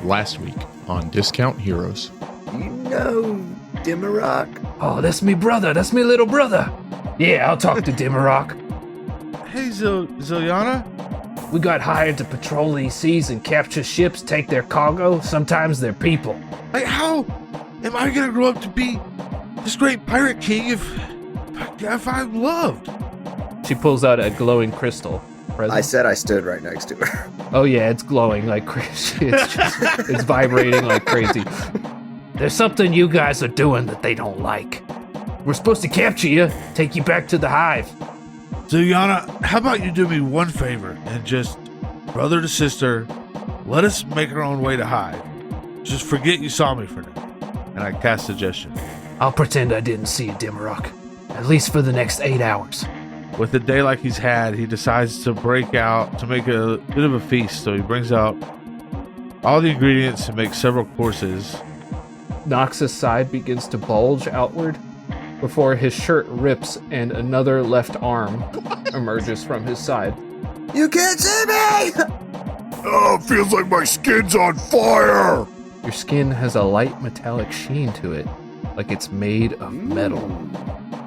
last week on Discount Heroes. You know, Dimmerock. Oh, that's me brother. That's me little brother. Yeah, I'll talk to Dimmerock. Hey, Ziliana? We got hired to patrol these seas and capture ships, take their cargo, sometimes their people. Like, how am I gonna grow up to be this great pirate king if I'm loved? She pulls out a glowing crystal. Present. I said I stood right next to her. Oh yeah, it's glowing like crazy. It's vibrating like crazy. There's something you guys are doing that they don't like. We're supposed to capture you, take you back to the Hive. Ziliana, how about you do me one favor and just, brother to sister, let us make our own way to Hive. Just forget you saw me for now. And I cast suggestion. I'll pretend I didn't see you, Dimmerock. At least for the next 8 hours. With a day like he's had, he decides to break out to make a bit of a feast. So he brings out all the ingredients and makes several courses. Nox's side begins to bulge outward before his shirt rips and another left arm emerges from his side. You can't see me! Oh, it feels like my skin's on fire! Your skin has a light metallic sheen to it, like it's made of metal.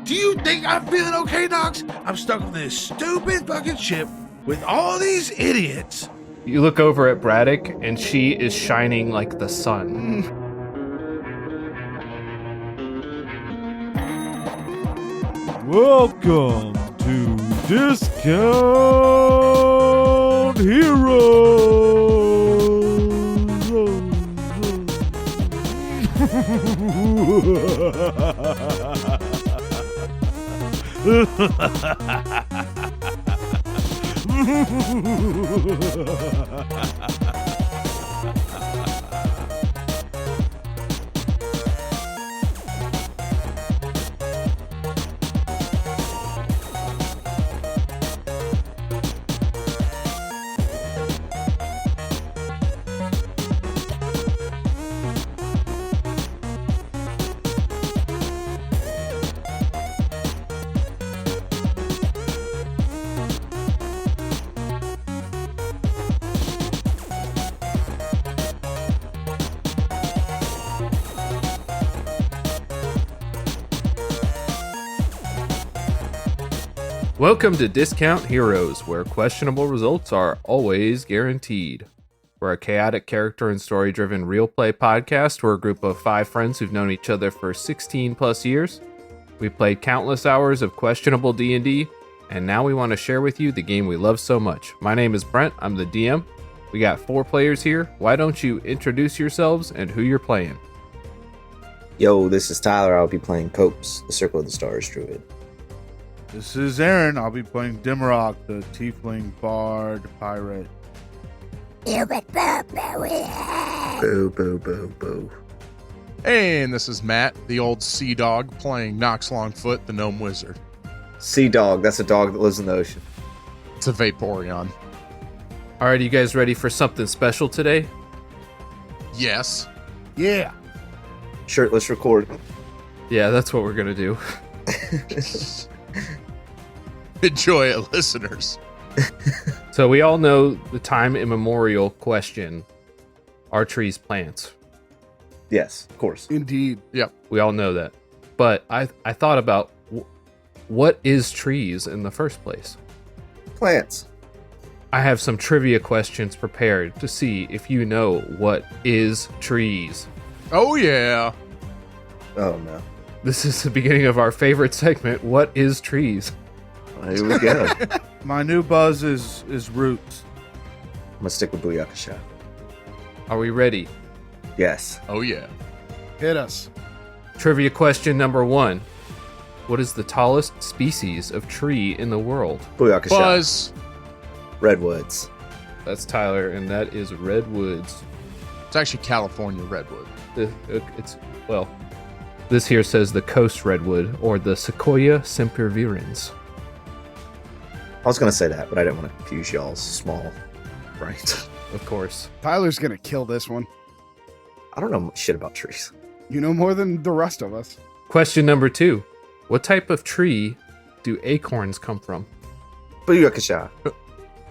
Do you think I'm feeling okay, Nox? I'm stuck on this stupid fucking ship with all these idiots. You look over at Braddock, and she is shining like the sun. Welcome to Discount Heroes. Welcome to Discount Heroes, where questionable results are always guaranteed. We're a chaotic character and story-driven real play podcast. We're a group of 5 friends who've known each other for 16 plus years. We've played countless hours of questionable D&D, and now we want to share with you the game we love so much. My name is Brent, I'm the DM. We got 4 players here. Why don't you introduce yourselves and who you're playing? Yo, this is Tyler. I'll be playing Copes, the Circle of the Stars druid. This is Aaron. I'll be playing Dimmerock, the tiefling bard pirate. Boo, boo, boo, boo. Hey, and this is Matt, the old sea dog, playing Nox Longfoot, the gnome wizard. Sea dog. That's a dog that lives in the ocean. It's a Vaporeon. All right, you guys ready for something special today? Yes. Yeah. Shirtless record. Yeah, that's what we're going to do. Enjoy it, listeners. So we all know the time immemorial question, are trees plants? Yes, of course. Indeed. Yep. We all know that. But I thought about what is trees in the first place? Plants. I have some trivia questions prepared to see if you know what is trees. Oh, yeah. Oh, no. This is the beginning of our favorite segment, what is trees? Well, here we go. My new buzz is roots. I'm going to stick with Booyakasha. Are we ready? Yes. Oh, yeah. Hit us. Trivia question number 1. What is the tallest species of tree in the world? Booyakasha. Buzz. Redwoods. That's Tyler, and that is redwoods. It's actually California redwood. This here says the coast redwood, or the Sequoia sempervirens. I was going to say that, but I didn't want to confuse y'all's small brains. Of course. Tyler's gonna kill this one. I don't know shit about trees. You know more than the rest of us. Question number 2. What type of tree do acorns come from? Booyakasha.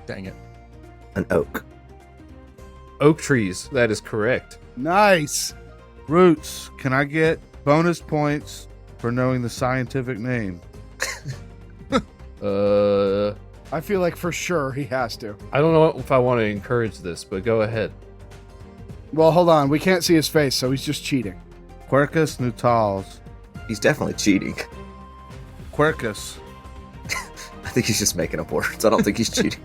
Dang it. An oak. Oak trees. That is correct. Nice. Roots, can I get bonus points for knowing the scientific name? I feel like for sure he has to. I don't know if I want to encourage this, but go ahead. Well, hold on. We can't see his face, so he's just cheating. Quercus nutals. He's definitely cheating. Quercus. I think he's just making up words. I don't think he's cheating.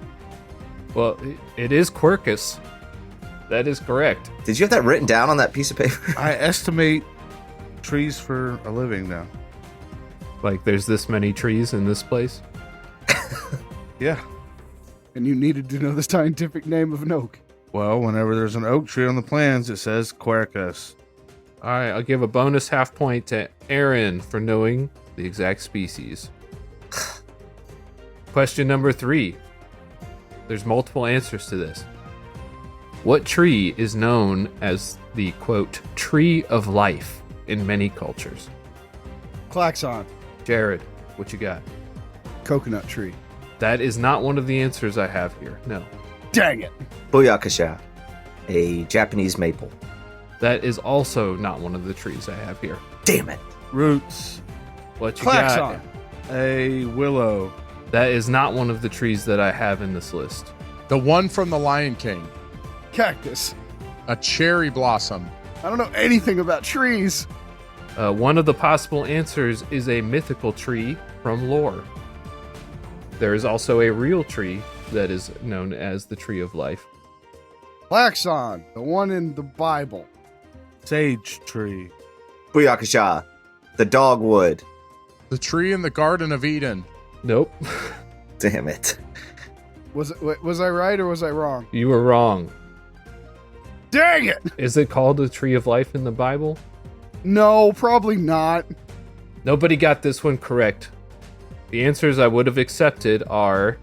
Well, it is Quercus. That is correct. Did you have that written down on that piece of paper? I estimate trees for a living now. Like, there's this many trees in this place. Yeah. And you needed to know the scientific name of an oak. Well, whenever there's an oak tree on the plans, it says Quercus. All right, I'll give a bonus half point to Aaron for knowing the exact species. Question number 3. There's multiple answers to this. What tree is known as the, quote, tree of life in many cultures? Klaxon. Jared, what you got? Coconut tree. That is not one of the answers I have here. No. Dang it. Booyakasha. A Japanese maple. That is also not one of the trees I have here. Damn it. Roots. What you Klaxon. got? A willow. That is not one of the trees that I have in this list. The one from the Lion King. Cactus. A cherry blossom. I don't know anything about trees. One of the possible answers is a mythical tree from lore. There is also a real tree that is known as the Tree of Life. Klaxon. The one in the Bible. Sage tree. Booyakasha. The dogwood. The tree in the Garden of Eden. Nope. Damn it. Was I right or was I wrong? You were wrong. Dang it. Is it called the Tree of Life in the Bible? No, probably not. Nobody got this one correct. The answers I would have accepted are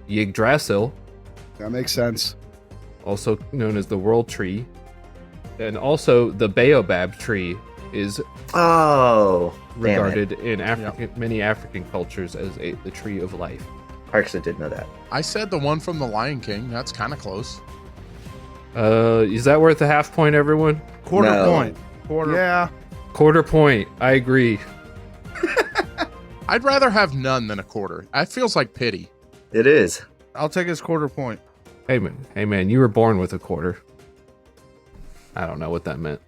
Yggdrasil, That makes sense. also known as the World Tree, and also the Baobab tree is Oh. Damn it. regarded in many African cultures as the Tree of Life. I actually did know that. I said the one from the Lion King. That's kind of close. Is that worth a half point, everyone? Quarter No. point. Quarter. Yeah. Quarter point. I agree. I'd rather have none than a quarter. That feels like pity. It is. I'll take his quarter point. Hey man, you were born with a quarter. I don't know what that meant.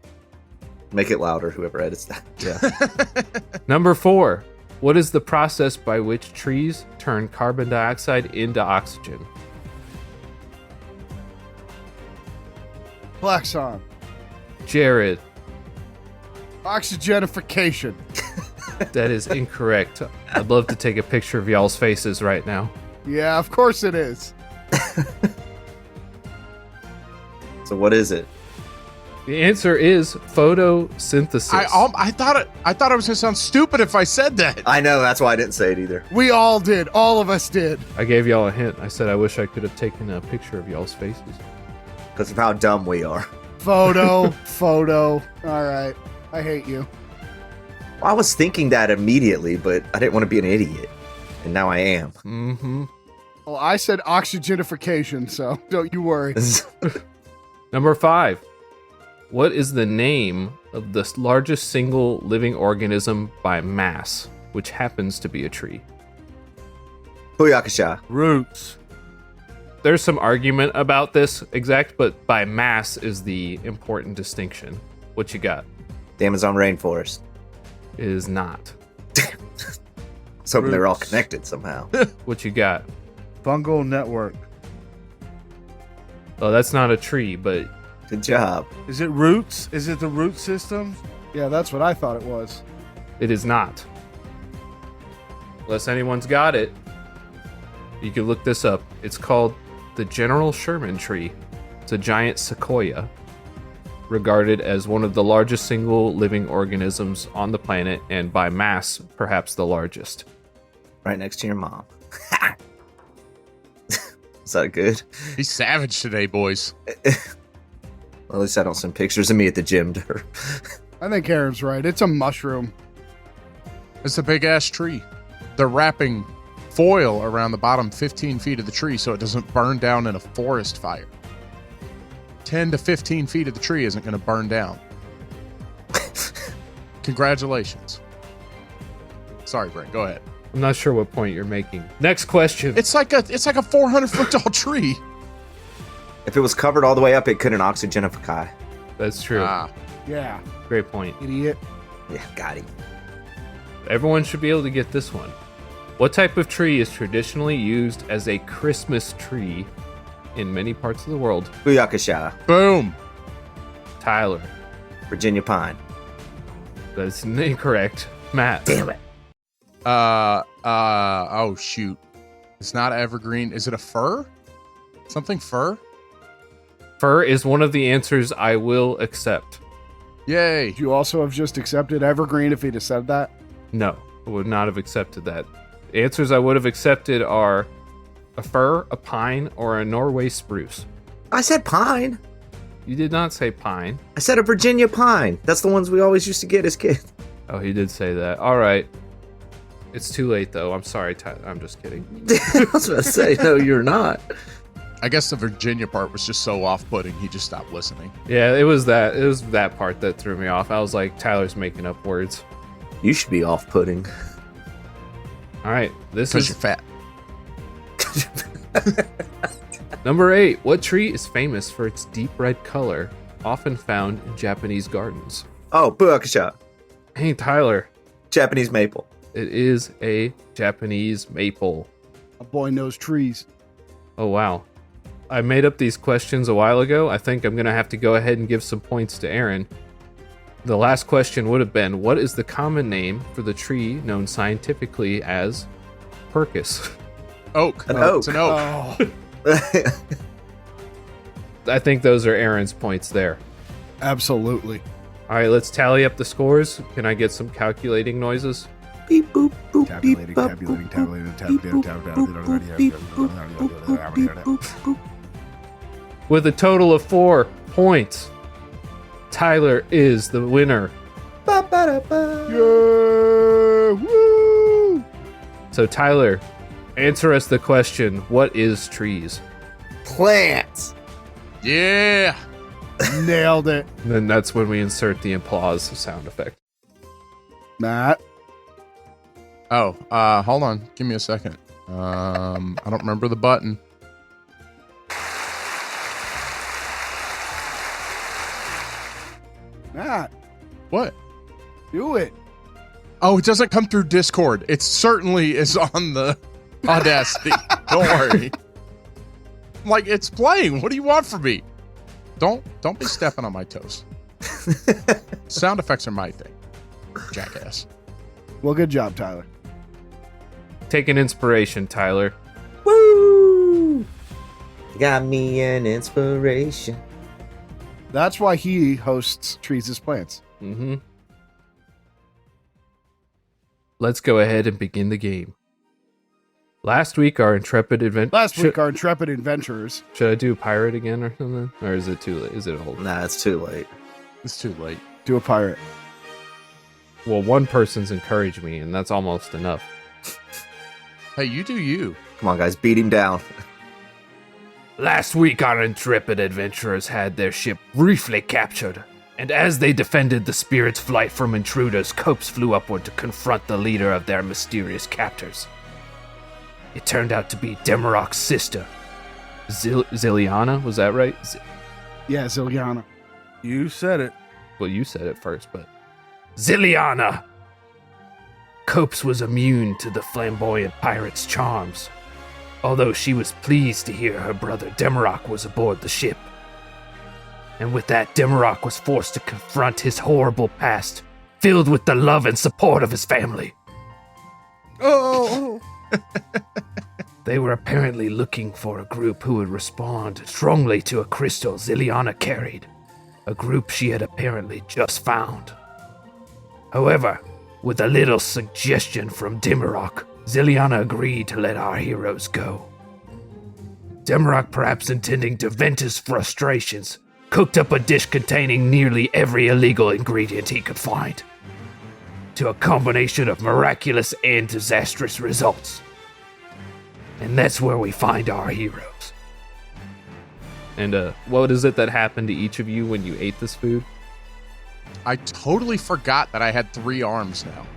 Make it louder, whoever edits that. Yeah. Number 4. What is the process by which trees turn carbon dioxide into oxygen? Klaxon. Jared, Oxygenification. that is incorrect. I'd love to take a picture of y'all's faces right now. Yeah, of course it is. So what is it? The answer is photosynthesis. I thought it was gonna sound stupid if I said that. I know, that's why I didn't say it either. We all did. All of us did. I gave y'all a hint. I said I wish I could have taken a picture of y'all's faces. Because of how dumb we are. Photo. All right. I hate you. I was thinking that immediately, but I didn't want to be an idiot. And now I am. Mm-hmm. Well, I said oxygenification, so don't you worry. Number 5. What is the name of the largest single living organism by mass, which happens to be a tree? Booyakasha. Roots. There's some argument about this exact, but by mass is the important distinction. What you got? The Amazon rainforest. It is not. I was hoping they were all Roots. connected somehow. What you got? Fungal network. Oh, that's not a tree, but Good job. Is it roots? Is it the root system? Yeah, that's what I thought it was. it is not. Unless anyone's got it, you can look this up. It's called the General Sherman tree. It's a giant sequoia, regarded as one of the largest single living organisms on the planet, and by mass, perhaps the largest. Right next to your mom. Is that good? He's savage today, boys. Well, at least I don't send pictures of me at the gym to her. I think Aaron's right. It's a mushroom. It's a big ass tree. They're wrapping foil around the bottom 15 feet of the tree so it doesn't burn down in a forest fire. 10 to 15 feet of the tree isn't going to burn down. Congratulations. Sorry, Brent. Go ahead. I'm not sure what point you're making. Next question. It's like a 400-foot tall tree. If it was covered all the way up, it couldn't oxygenify. That's true. Yeah, Great point. idiot. Yeah, got him. Everyone should be able to get this one. What type of tree is traditionally used as a Christmas tree in many parts of the world? Booyakasha. Boom. Tyler. Virginia pine. That's incorrect. Matt. Damn it. Oh, shoot. It's not evergreen. Is it a fir? Something fir? Fir is one of the answers I will accept. Yay. You also have just accepted evergreen if he'd have said that. No, I would not have accepted that. The answers I would have accepted are a fir, a pine, or a Norway spruce. I said pine. You did not say pine. I said a Virginia pine. That's the ones we always used to get as kids. Oh, he did say that. All right. It's too late, though. I'm sorry, Tyler. I'm just kidding. I was about to say, no, you're not. I guess the Virginia part was just so off-putting, he just stopped listening. Yeah, it was that part that threw me off. I was like, Tyler's making up words. You should be off-putting. All right, this Because is you're fat. number 8. What tree is famous for its deep red color, often found in Japanese gardens? Oh, Booyakasha. Hey, Tyler. Japanese maple. It is a Japanese maple. A boy knows trees. Oh, wow. I made up these questions a while ago. I think I'm going to have to go ahead and give some points to Aaron. The last question would have been, what is the common name for the tree known scientifically as Percus? Oak. An oak. It's an oak. Oh, I think those are Aaron's points there. absolutely. All right, let's tally up the scores. Can I get some calculating noises? Beep, boop, boop, Tabulating, beep, bop, tabulating, boop, tabulating, boop, tabulating, boop, tabulating, boop, beep, boop, boop, boop, beep, boop, boop. With a total of 4 points, Tyler is the winner. Ba, ba, da, ba. Yeah, woo! So, Tyler, answer us the question, what is trees? Plants. Yeah. Nailed it. And then that's when we insert the applause sound effect. Matt. Oh, hold on. Give me a second. I don't remember the button. Matt, What? do it. Oh, it doesn't come through Discord. It certainly is on the Audacity. Don't worry. Like, it's playing. What do you want from me? Don't be stepping on my toes. Sound effects are my thing. Jackass. Well, good job, Tyler. Take an inspiration, Tyler. Woo! Got me an inspiration. That's why he hosts Trees as Plants. Mm-hmm. Let's go ahead and begin the game. Last week, our intrepid adventure... Last week, our intrepid adventurers. Should I do pirate again or something? Or is it too late? Is it old? Nah, it's too late. It's too late. Do a pirate. Well, one person's encouraged me, and that's almost enough. Hey, you do you. Come on, guys, beat him down. Last week, our intrepid adventurers had their ship briefly captured, and as they defended the spirit's flight from intruders, Copes flew upward to confront the leader of their mysterious captors. It turned out to be Demirok's sister, Ziliana, was that right? Yeah, Ziliana. You said it. Well, you said it first, but... Ziliana! Copes was immune to the flamboyant pirate's charms, although she was pleased to hear her brother Demirok was aboard the ship. And with that, Demirok was forced to confront his horrible past, filled with the love and support of his family. Oh! They were apparently looking for a group who would respond strongly to a crystal Ziliana carried, a group she had apparently just found. However, with a little suggestion from Demirok, Ziliana agreed to let our heroes go. Demirok, perhaps intending to vent his frustrations, cooked up a dish containing nearly every illegal ingredient he could find, to a combination of miraculous and disastrous results. And that's where we find our heroes. And what is it that happened to each of you when you ate this food? I totally forgot that I had 3 arms now.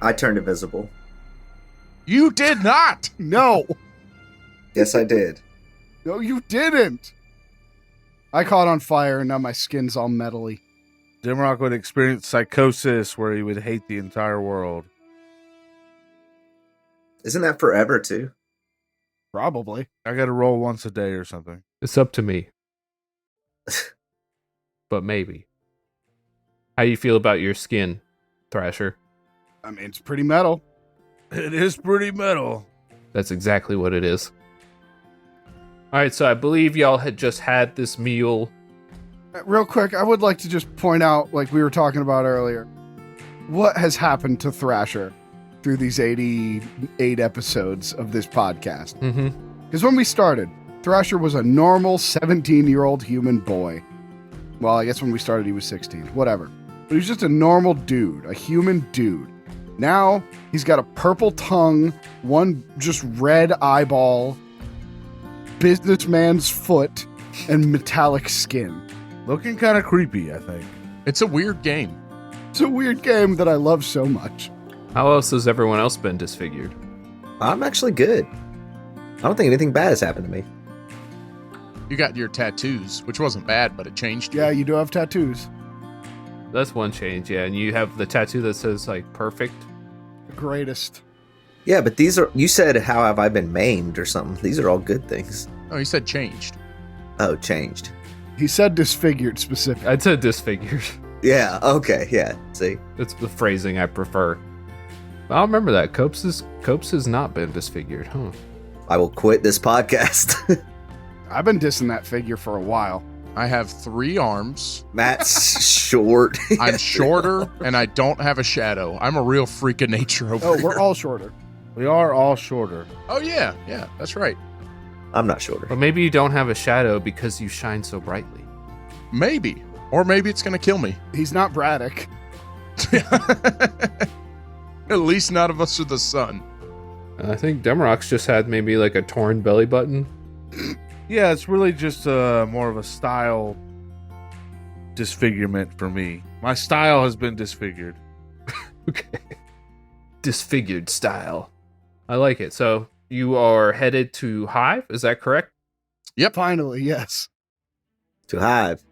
I turned invisible. You did not! No. Yes, I did. No, you didn't. I caught on fire and now my skin's all metally. Dimrock would experience psychosis where he would hate the entire world. Isn't that forever, too? Probably. I got to roll once a day or something. It's up to me. But maybe. How you feel about your skin, Thrasher? I mean, it's pretty metal. It is pretty metal. That's exactly what it is. All right, so I believe y'all had just had this meal. Real quick, I would like to just point out, like we were talking about earlier, what has happened to Thrasher through these 88 episodes of this podcast. Mm-hmm. Because when we started, Thrasher was a normal 17-year-old human boy. Well, I guess when we started, he was 16. Whatever. But he was just a normal dude, a human dude. Now, he's got a purple tongue, one just red eyeball, businessman's foot, and metallic skin. Looking kind of creepy, I think. It's a weird game. It's a weird game that I love so much. How else has everyone else been disfigured? I'm actually good. I don't think anything bad has happened to me. You got your tattoos, which wasn't bad, but it changed you. Yeah, you do have tattoos. That's one change, yeah. And you have the tattoo that says, like, perfect. The greatest. Yeah, but these are... You said, how have I been maimed or something. These are all good things. Oh, he said changed. Oh, changed. He said disfigured specifically. I'd say disfigured. Yeah, okay, yeah. See? That's the phrasing I prefer. I'll remember that. Copes has not been disfigured, huh? I will quit this podcast. I've been dissing that figure for a while. I have 3 arms. Matt's short. I'm shorter, and I don't have a shadow. I'm a real freak of nature over Oh, here. we're all shorter. We are all shorter. Oh, yeah, that's right. I'm not shorter. Or maybe you don't have a shadow because you shine so brightly. Maybe. Or maybe it's going to kill me. He's not Braddock. At least none of us are the sun. I think Demarok's just had maybe like a torn belly button. Yeah, it's really just more of a style disfigurement for me. My style has been disfigured. Okay. Disfigured style. I like it. So you are headed to Hive, is that correct? Yep. Finally, yes. To Hive.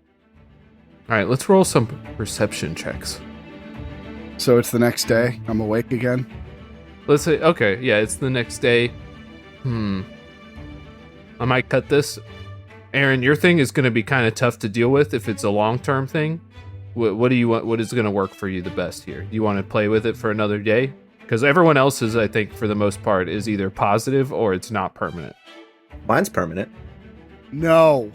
All right, let's roll some perception checks. So it's the next day. I'm awake again. Let's say, okay, yeah, it's the next day. I might cut this. Aaron, your thing is going to be kind of tough to deal with if it's a long-term thing. What do you want? What is going to work for you the best here? Do you want to play with it for another day? Because everyone else's, I think, for the most part, is either positive or it's not permanent. Mine's permanent. No.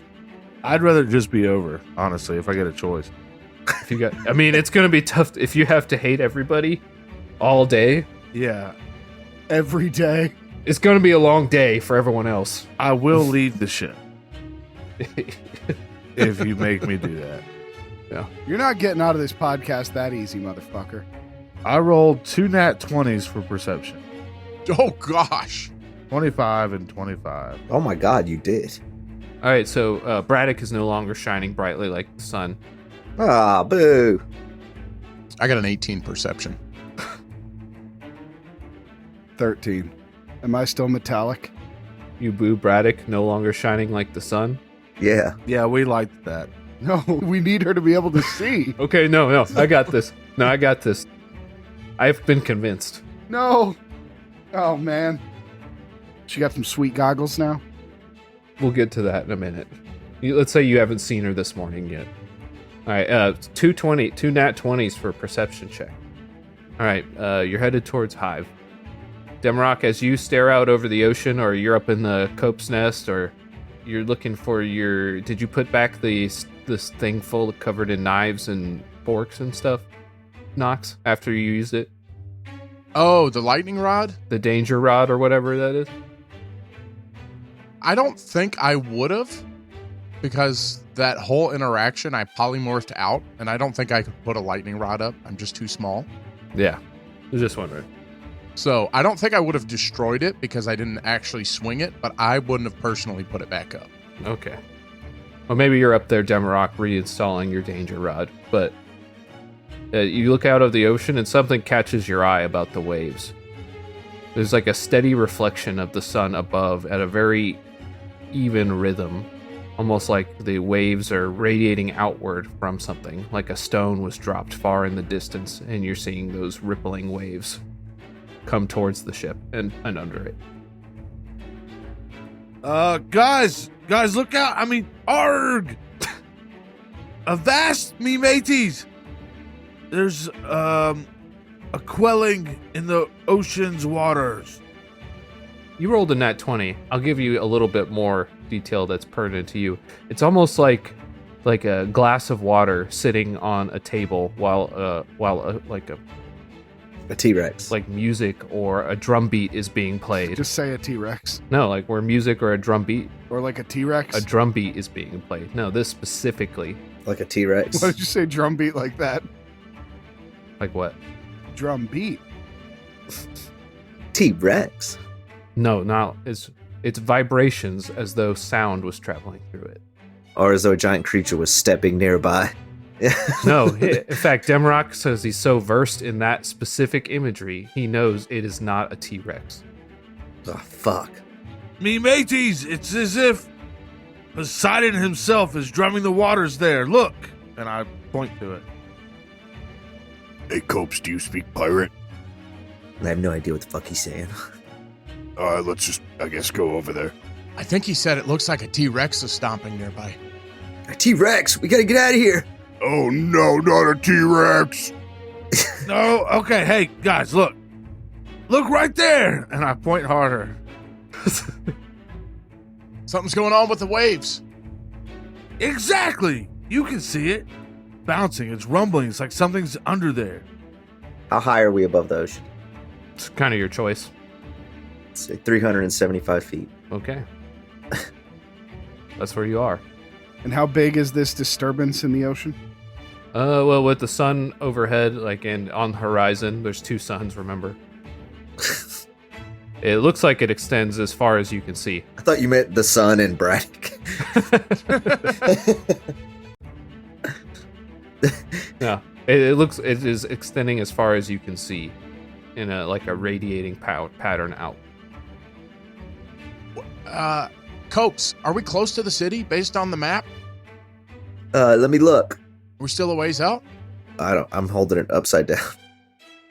I'd rather it just be over, honestly, if I get a choice. If you got, I mean, it's going to be tough if you have to hate everybody all day. Yeah, Every day. It's going to be a long day for everyone else. I will leave the ship if you make me do that. You're not getting out of this podcast that easy, motherfucker. I rolled 2 nat 20s for perception. Oh, gosh. 25 and 25. Oh my god, you did. All right, so Braddock is no longer shining brightly like the sun. Ah, boo. I got an 18 perception. 13. Am I still metallic? You boo Braddock, no longer shining like the sun. Yeah. Yeah, we liked that. No, we need her to be able to see. Okay, no, I got this. No, I got this. I've been convinced. No. Oh, man. She got some sweet goggles now? We'll get to that in a minute. Let's say you haven't seen her this morning yet. All right, 2 nat 20s for a perception check. All right, you're headed towards Hive. Demarok, as you stare out over the ocean, or you're up in the Cope's nest, or you're looking for your... Did you put back this thing full covered in knives and forks and stuff, Nox, after you used it? Oh, the lightning rod? The danger rod or whatever that is? I don't think I would have, because that whole interaction I polymorphed out, and I don't think I could put a lightning rod up. I'm just too small. Yeah, I was just wondering. So I don't think I would have destroyed it because I didn't actually swing it, but I wouldn't have personally put it back up. Okay. Well, maybe you're up there, Demarok, reinstalling your danger rod, but you look out of the ocean and something catches your eye about the waves. There's like a steady reflection of the sun above at a very even rhythm, almost like the waves are radiating outward from something, like a stone was dropped far in the distance, and you're seeing those rippling waves come towards the ship and under it. Guys, look out! I mean, arg! Avast me mateys! There's a quelling in the ocean's waters. You rolled a nat 20. I'll give you a little bit more detail that's pertinent to you. It's almost like a glass of water sitting on a table while like A T-Rex. like music or a drum beat is being played. Just say a T-Rex. No, like where music or a drum beat Or like a T-Rex. a drum beat is being played. No, this specifically. Like a T-Rex. Why did you say drum beat like that? Like what? Drum beat. T-Rex. No, it's vibrations as though sound was traveling through it. Or as though a giant creature was stepping nearby. No, in fact, Demarok says he's so versed in that specific imagery, he knows it is not a T-Rex. Oh, fuck. Me mateys, it's as if Poseidon himself is drumming the waters there. Look! And I point to it. Hey, Copes, do you speak pirate? I have no idea what the fuck he's saying. Let's just, I guess, go over there. I think he said it looks like a T-Rex is stomping nearby. A T-Rex! We gotta get out of here! Oh no, not a T-Rex! No, okay, hey, guys, look. Look right there! And I point harder. Something's going on with the waves. Exactly! You can see it. Bouncing, it's rumbling, it's like something's under there. How high are we above the ocean? It's kind of your choice. Say 375 feet. Okay. That's where you are. And how big is this disturbance in the ocean? Well, with the sun overhead, like, and on the horizon, there's two suns, remember? It looks like it extends as far as you can see. I thought you meant the sun and Braddock. No, it is extending as far as you can see in a radiating pattern out. Copes, are we close to the city based on the map? Let me look. We're still a ways out? I'm holding it upside down.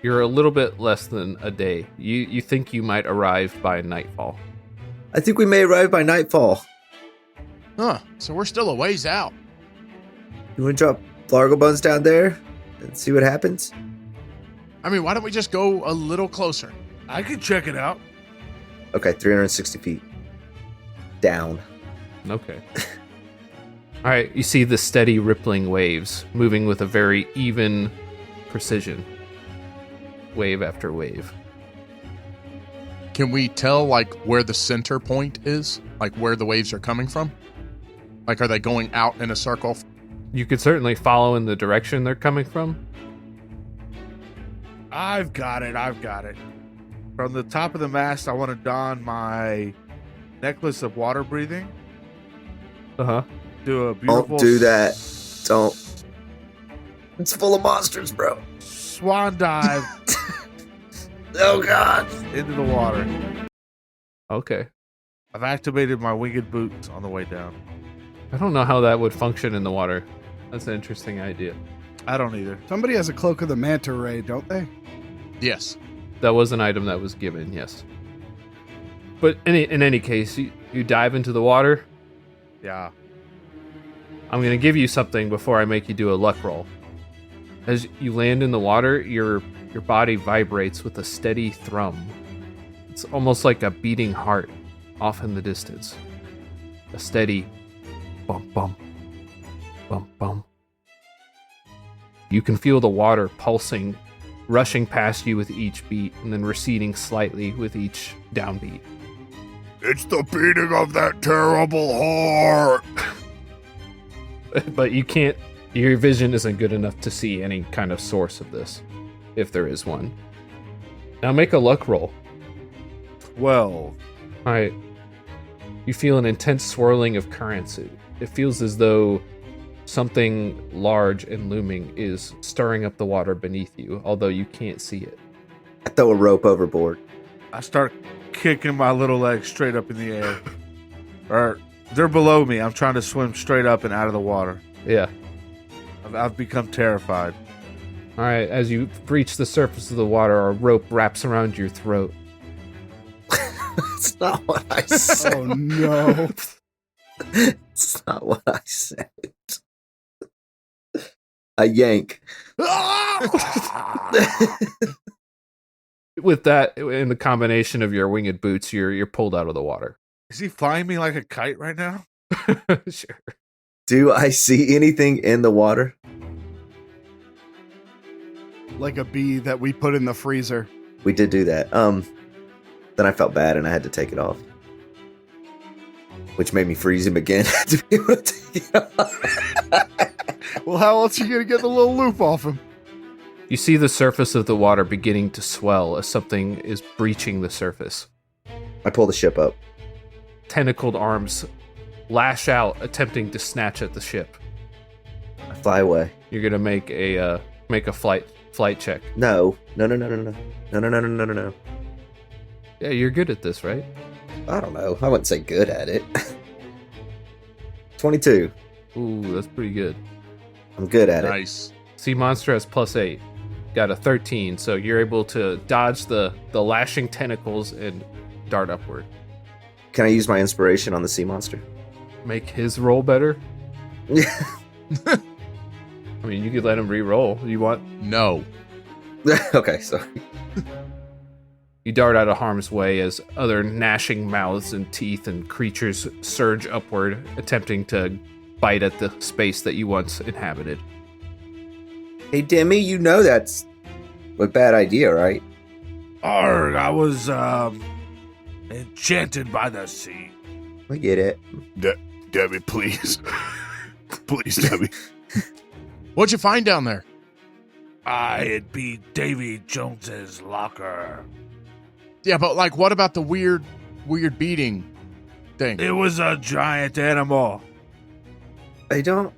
You're a little bit less than a day. You think you might arrive by nightfall. I think we may arrive by nightfall. Huh, so we're still a ways out. You want to drop Largo Buns down there and see what happens? I mean, why don't we just go a little closer? I could check it out. Okay, 360 feet. Down. Okay. All right, you see the steady rippling waves moving with a very even precision. Wave after wave. Can we tell, like, where the center point is? Like, where the waves are coming from? Like, are they going out in a circle? You could certainly follow in the direction they're coming from. I've got it. From the top of the mast, I want to don my necklace of water breathing. Uh-huh. Do a beautiful... Don't do that. Don't. It's full of monsters, bro. Swan dive Oh, God. into the water. Okay. I've activated my winged boots on the way down. I don't know how that would function in the water. That's an interesting idea. I don't either. Somebody has a cloak of the manta ray, don't they? Yes. That was an item that was given, yes. But in any case, you dive into the water. Yeah. I'm going to give you something before I make you do a luck roll. As you land in the water, your body vibrates with a steady thrum. It's almost like a beating heart off in the distance. A steady bump, bump, bump, bump. You can feel the water pulsing, rushing past you with each beat, and then receding slightly with each downbeat. It's the beating of that terrible heart. But you can't, your vision isn't good enough to see any kind of source of this, if there is one. Now make a luck roll. 12. Alright. You feel an intense swirling of currents it feels as though something large and looming is stirring up the water beneath you, although you can't see it. I throw a rope overboard. I start kicking my little legs straight up in the air. Or they're below me. I'm trying to swim straight up and out of the water. Yeah. I've become terrified. All right, as you reach the surface of the water, a rope wraps around your throat. That's not what I said. Oh no. It's not what I said. I yank. With that, in the combination of your winged boots, you're pulled out of the water. Is he flying me like a kite right now? Sure. Do I see anything in the water? Like a bee that we put in the freezer. We did do that. Then I felt bad and I had to take it off. Which made me freeze him again to be able to take it off. Well, how else are you going to get the little loop off him? You see the surface of the water beginning to swell as something is breaching the surface. I pull the ship up. Tentacled arms lash out, attempting to snatch at the ship. I fly away. You're gonna make a flight check. No. No. Yeah, you're good at this, right? I don't know. I wouldn't say good at it. 22. Ooh, that's pretty good. I'm good at it. Nice. Sea Monster has +8. Got a 13, so you're able to dodge the lashing tentacles and dart upward. Can I use my inspiration on the sea monster? Make his roll better? Yeah. I mean, you could let him re-roll. You want? No. Okay, sorry. You dart out of harm's way as other gnashing mouths and teeth and creatures surge upward, attempting to bite at the space that you once inhabited. Hey, Demi, you know that's a bad idea, right? Arg, I was enchanted by the sea. I get it. Debbie, please. Please, Debbie. What'd you find down there? It'd be Davy Jones's locker. Yeah, but like, what about the weird beating thing? It was a giant animal. I don't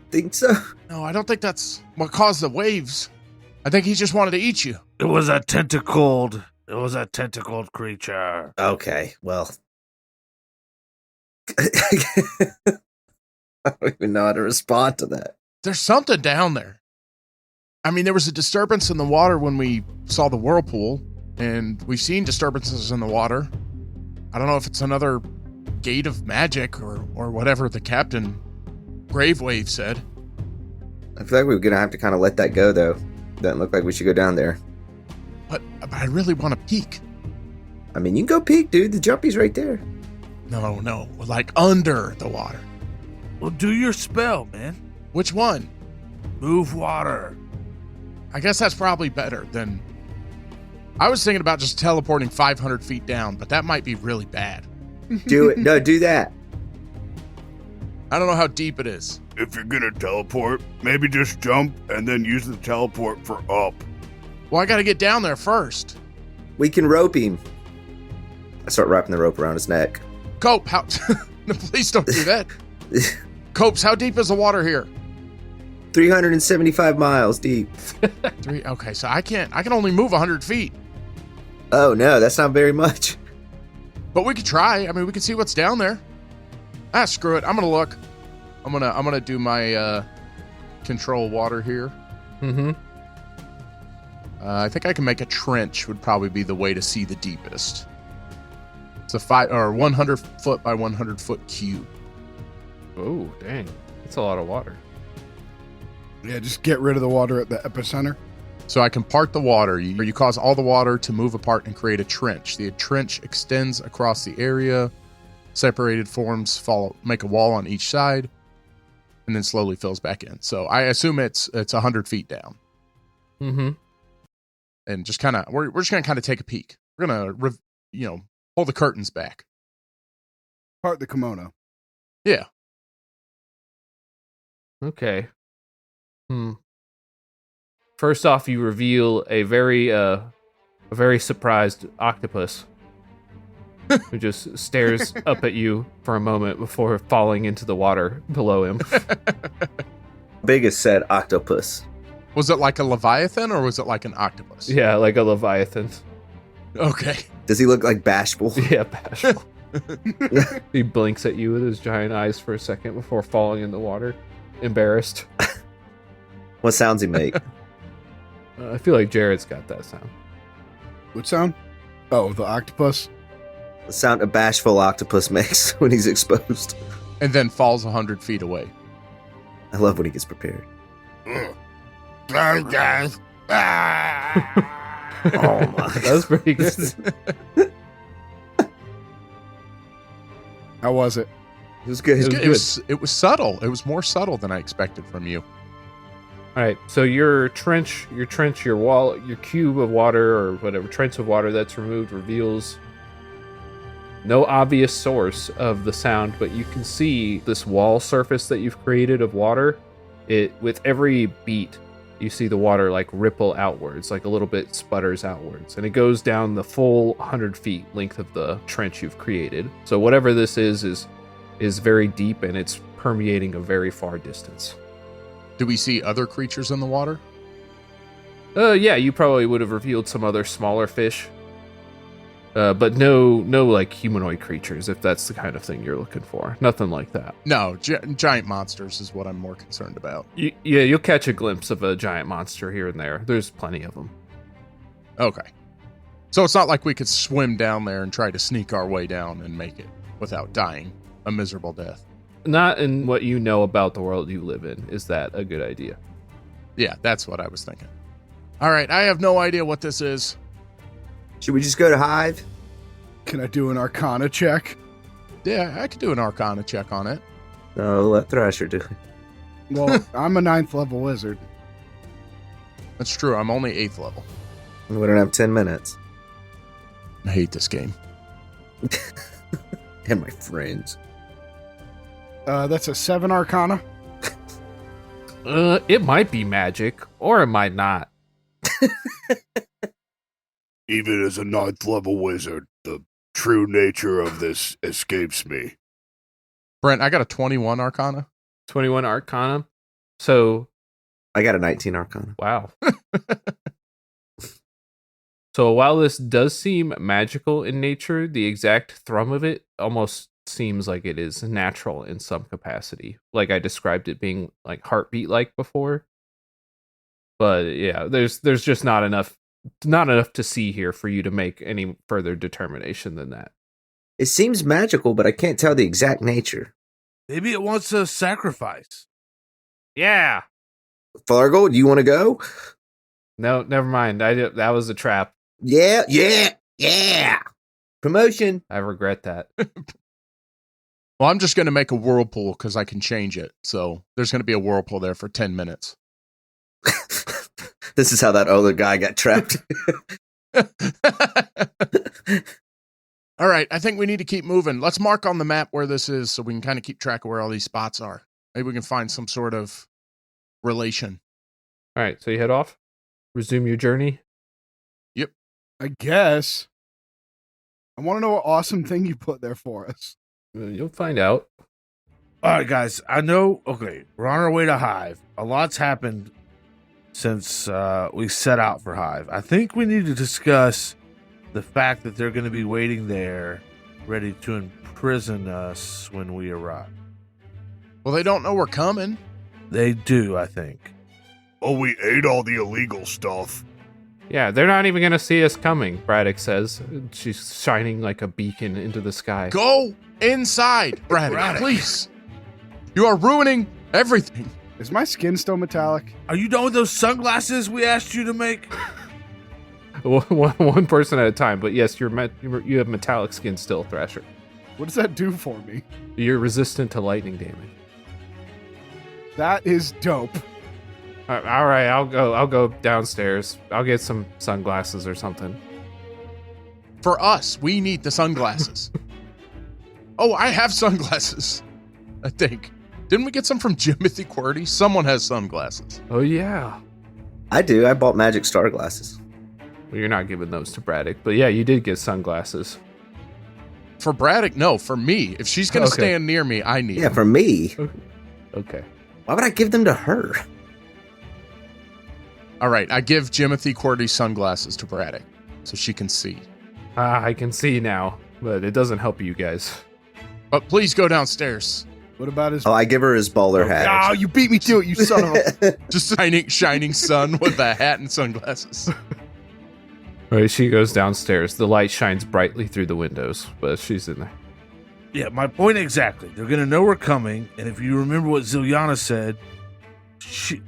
think so. No, I don't think that's what caused the waves. I think he just wanted to eat you. It was a tentacled creature. Okay, well. I don't even know how to respond to that. There's something down there. I mean, there was a disturbance in the water when we saw the whirlpool, and we've seen disturbances in the water. I don't know if it's another gate of magic or whatever the Captain Gravewave said. I feel like we're going to have to kind of let that go, though. Doesn't look like we should go down there. But I really want to peek. I mean, you can go peek, dude. The jumpy's right there. No, like under the water. Well, do your spell, man. Which one? Move water. I guess that's probably better than... I was thinking about just teleporting 500 feet down, but that might be really bad. Do it. No, do that. I don't know how deep it is. If you're gonna teleport, maybe just jump and then use the teleport for up. Well, I got to get down there first. We can rope him. I start wrapping the rope around his neck. Cope, how... No, please don't do that. Copes, how deep is the water here? 375 miles deep. Okay, so I can only move 100 feet. Oh, no, that's not very much. But we could try. I mean, we can see what's down there. Screw it. I'm going to look. I'm going to do my control water here. Mm-hmm. I think I can make a trench would probably be the way to see the deepest. It's a 100 foot by 100 foot cube. Oh, dang. That's a lot of water. Yeah, just get rid of the water at the epicenter. So I can part the water. You cause all the water to move apart and create a trench. The trench extends across the area. Separated forms make a wall on each side, and then slowly fills back in. So I assume it's 100 feet down. Mm-hmm. And just kind of we're just gonna kind of take a peek. We're gonna pull the curtains back. Part the kimono. Yeah. Okay. First off, you reveal a very surprised octopus. who just stares up at you for a moment before falling into the water below him. Biggest said octopus. Was it like a leviathan or was it like an octopus? Yeah, like a leviathan. Okay. Does he look like bashful? Yeah, bashful. He blinks at you with his giant eyes for a second before falling in the water, embarrassed. What sounds he make? I feel like Jared's got that sound. What sound? Oh, the octopus. The sound a bashful octopus makes when he's exposed. And then falls 100 feet away. I love when he gets prepared. Sorry, guys. Oh my! That was pretty good. How was it? It was good. It was subtle. It was more subtle than I expected from you. All right, so your trench, your wall, your cube of water or whatever trench of water that's removed reveals no obvious source of the sound, but you can see this wall surface that you've created of water. It with every beat, you see the water like ripple outwards, like a little bit sputters outwards, and it goes down the full 100 feet length of the trench you've created. So whatever this is very deep and it's permeating a very far distance. Do we see other creatures in the water? Yeah, you probably would have revealed some other smaller fish. But no like humanoid creatures, if that's the kind of thing you're looking for. Nothing like that. No, giant monsters is what I'm more concerned about. Yeah, you'll catch a glimpse of a giant monster here and there. There's plenty of them. Okay. So it's not like we could swim down there and try to sneak our way down and make it without dying a miserable death. Not in what you know about the world you live in. Is that a good idea? Yeah, that's what I was thinking. All right, I have no idea what this is. Should we just go to Hive? Can I do an Arcana check? Yeah, I could do an Arcana check on it. No, let Thrasher do it. Well, I'm a 9th level wizard. That's true. I'm only 8th level. We don't have 10 minutes. I hate this game. And my friends. That's a 7 Arcana. It might be magic, or it might not. Even as a 9th level wizard, the true nature of this escapes me. Brent, I got a 21 Arcana. 21 Arcana. So, I got a 19 Arcana. wow. So while this does seem magical in nature, the exact thrum of it almost seems like it is natural in some capacity. Like I described it being like heartbeat-like before. But yeah, there's just not enough to see here for you to make any further determination than that. It seems magical, but I can't tell the exact nature. Maybe it wants a sacrifice. Yeah. Fargo, do you want to go? No, never mind. That was a trap. Yeah. Promotion. I regret that. Well, I'm just going to make a whirlpool because I can change it. So there's going to be a whirlpool there for 10 minutes. This is how that other guy got trapped. All right, I think we need to keep moving. Let's mark on the map where this is so we can kind of keep track of where all these spots are. Maybe we can find some sort of relation. All right, so you head off. Resume your journey. I guess. I want to know what awesome thing you put there for us. You'll find out. All right, guys. I know. Okay, we're on our way to Hive. A lot's happened since we set out for Hive. I think we need to discuss the fact that they're going to be waiting there, ready to imprison us when we arrive. Well, they don't know we're coming. They do, I think. Oh, we ate all the illegal stuff. Yeah, they're not even going to see us coming, Braddock says. She's shining like a beacon into the sky. Go inside, Braddock, please. You are ruining everything. Is my skin still metallic? Are you done with those sunglasses we asked you to make? One person at a time, but yes, you have metallic skin still, Thrasher. What does that do for me? You're resistant to lightning damage. That is dope. All right, I'll go downstairs. I'll get some sunglasses or something. For us, we need the sunglasses. Oh, I have sunglasses, I think. Didn't we get some from Jimothy QWERTY? Someone has sunglasses. Oh, yeah. I do. I bought magic star glasses. Well, you're not giving those to Braddock, but yeah, you did get sunglasses. For Braddock, no. For me, if she's gonna stand near me, I need. Yeah, them. for me. Okay. Why would I give them to her? All right, I give Jimothy Cordy's sunglasses to Braddock so she can see. I can see now, but it doesn't help you guys. But please go downstairs. What about his? Oh, I give her his bowler hat. Oh, you beat me to it, you son of a. Just shining sun with a hat and sunglasses. All right, she goes downstairs. The light shines brightly through the windows, but she's in there. Yeah, my point exactly. They're going to know we're coming, and if you remember what Ziliana said,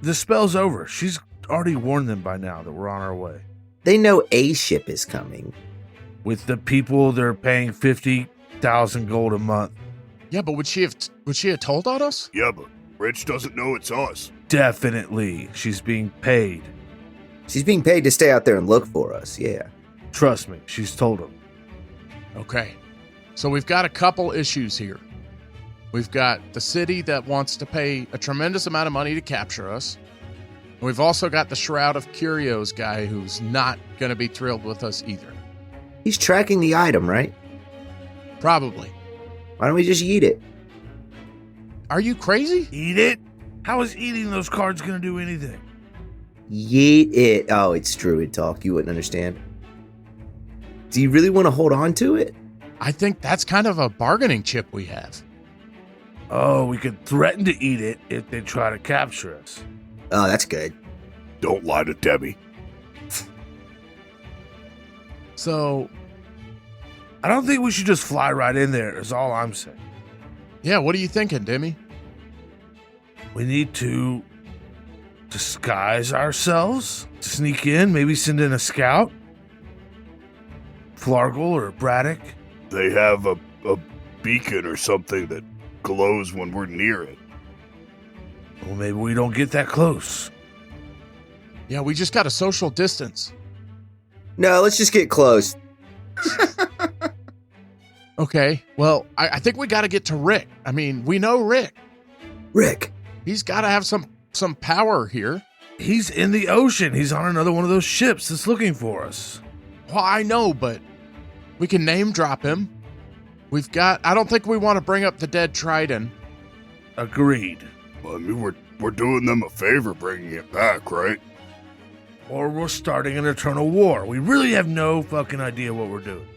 the spell's over. She's already warned them by now that we're on our way. They know a ship is coming. With the people they're paying 50,000 gold a month. Yeah, but would she have told on us? Yeah, but Rich doesn't know it's us. Definitely. She's being paid. She's being paid to stay out there and look for us, yeah. Trust me, she's told them. Okay. So we've got a couple issues here. We've got the city that wants to pay a tremendous amount of money to capture us. And we've also got the Shroud of Curios guy who's not going to be thrilled with us either. He's tracking the item, right? Probably. Why don't we just eat it? Are you crazy? Eat it? How is eating those cards going to do anything? Yeet it. Oh, it's Druid talk. You wouldn't understand. Do you really want to hold on to it? I think that's kind of a bargaining chip we have. Oh, we could threaten to eat it if they try to capture us. Oh, that's good. Don't lie to Demi. So, I don't think we should just fly right in there, is all I'm saying. yeah, what are you thinking, Demi? We need to disguise ourselves, sneak in, maybe send in a scout. Flargle or Braddock. They have a beacon or something that glows when we're near it. Well, maybe we don't get that close. Yeah, we just got a social distance. No, let's just get close. Okay, well, I think we got to get to Rick. I mean, we know Rick. Rick. He's got to have some power here. He's in the ocean. He's on another one of those ships that's looking for us. Well, I know, but we can name drop him. I don't think we want to bring up the dead Trident. Agreed. I mean, we're doing them a favor bringing it back, right? Or we're starting an eternal war. We really have no fucking idea what we're doing.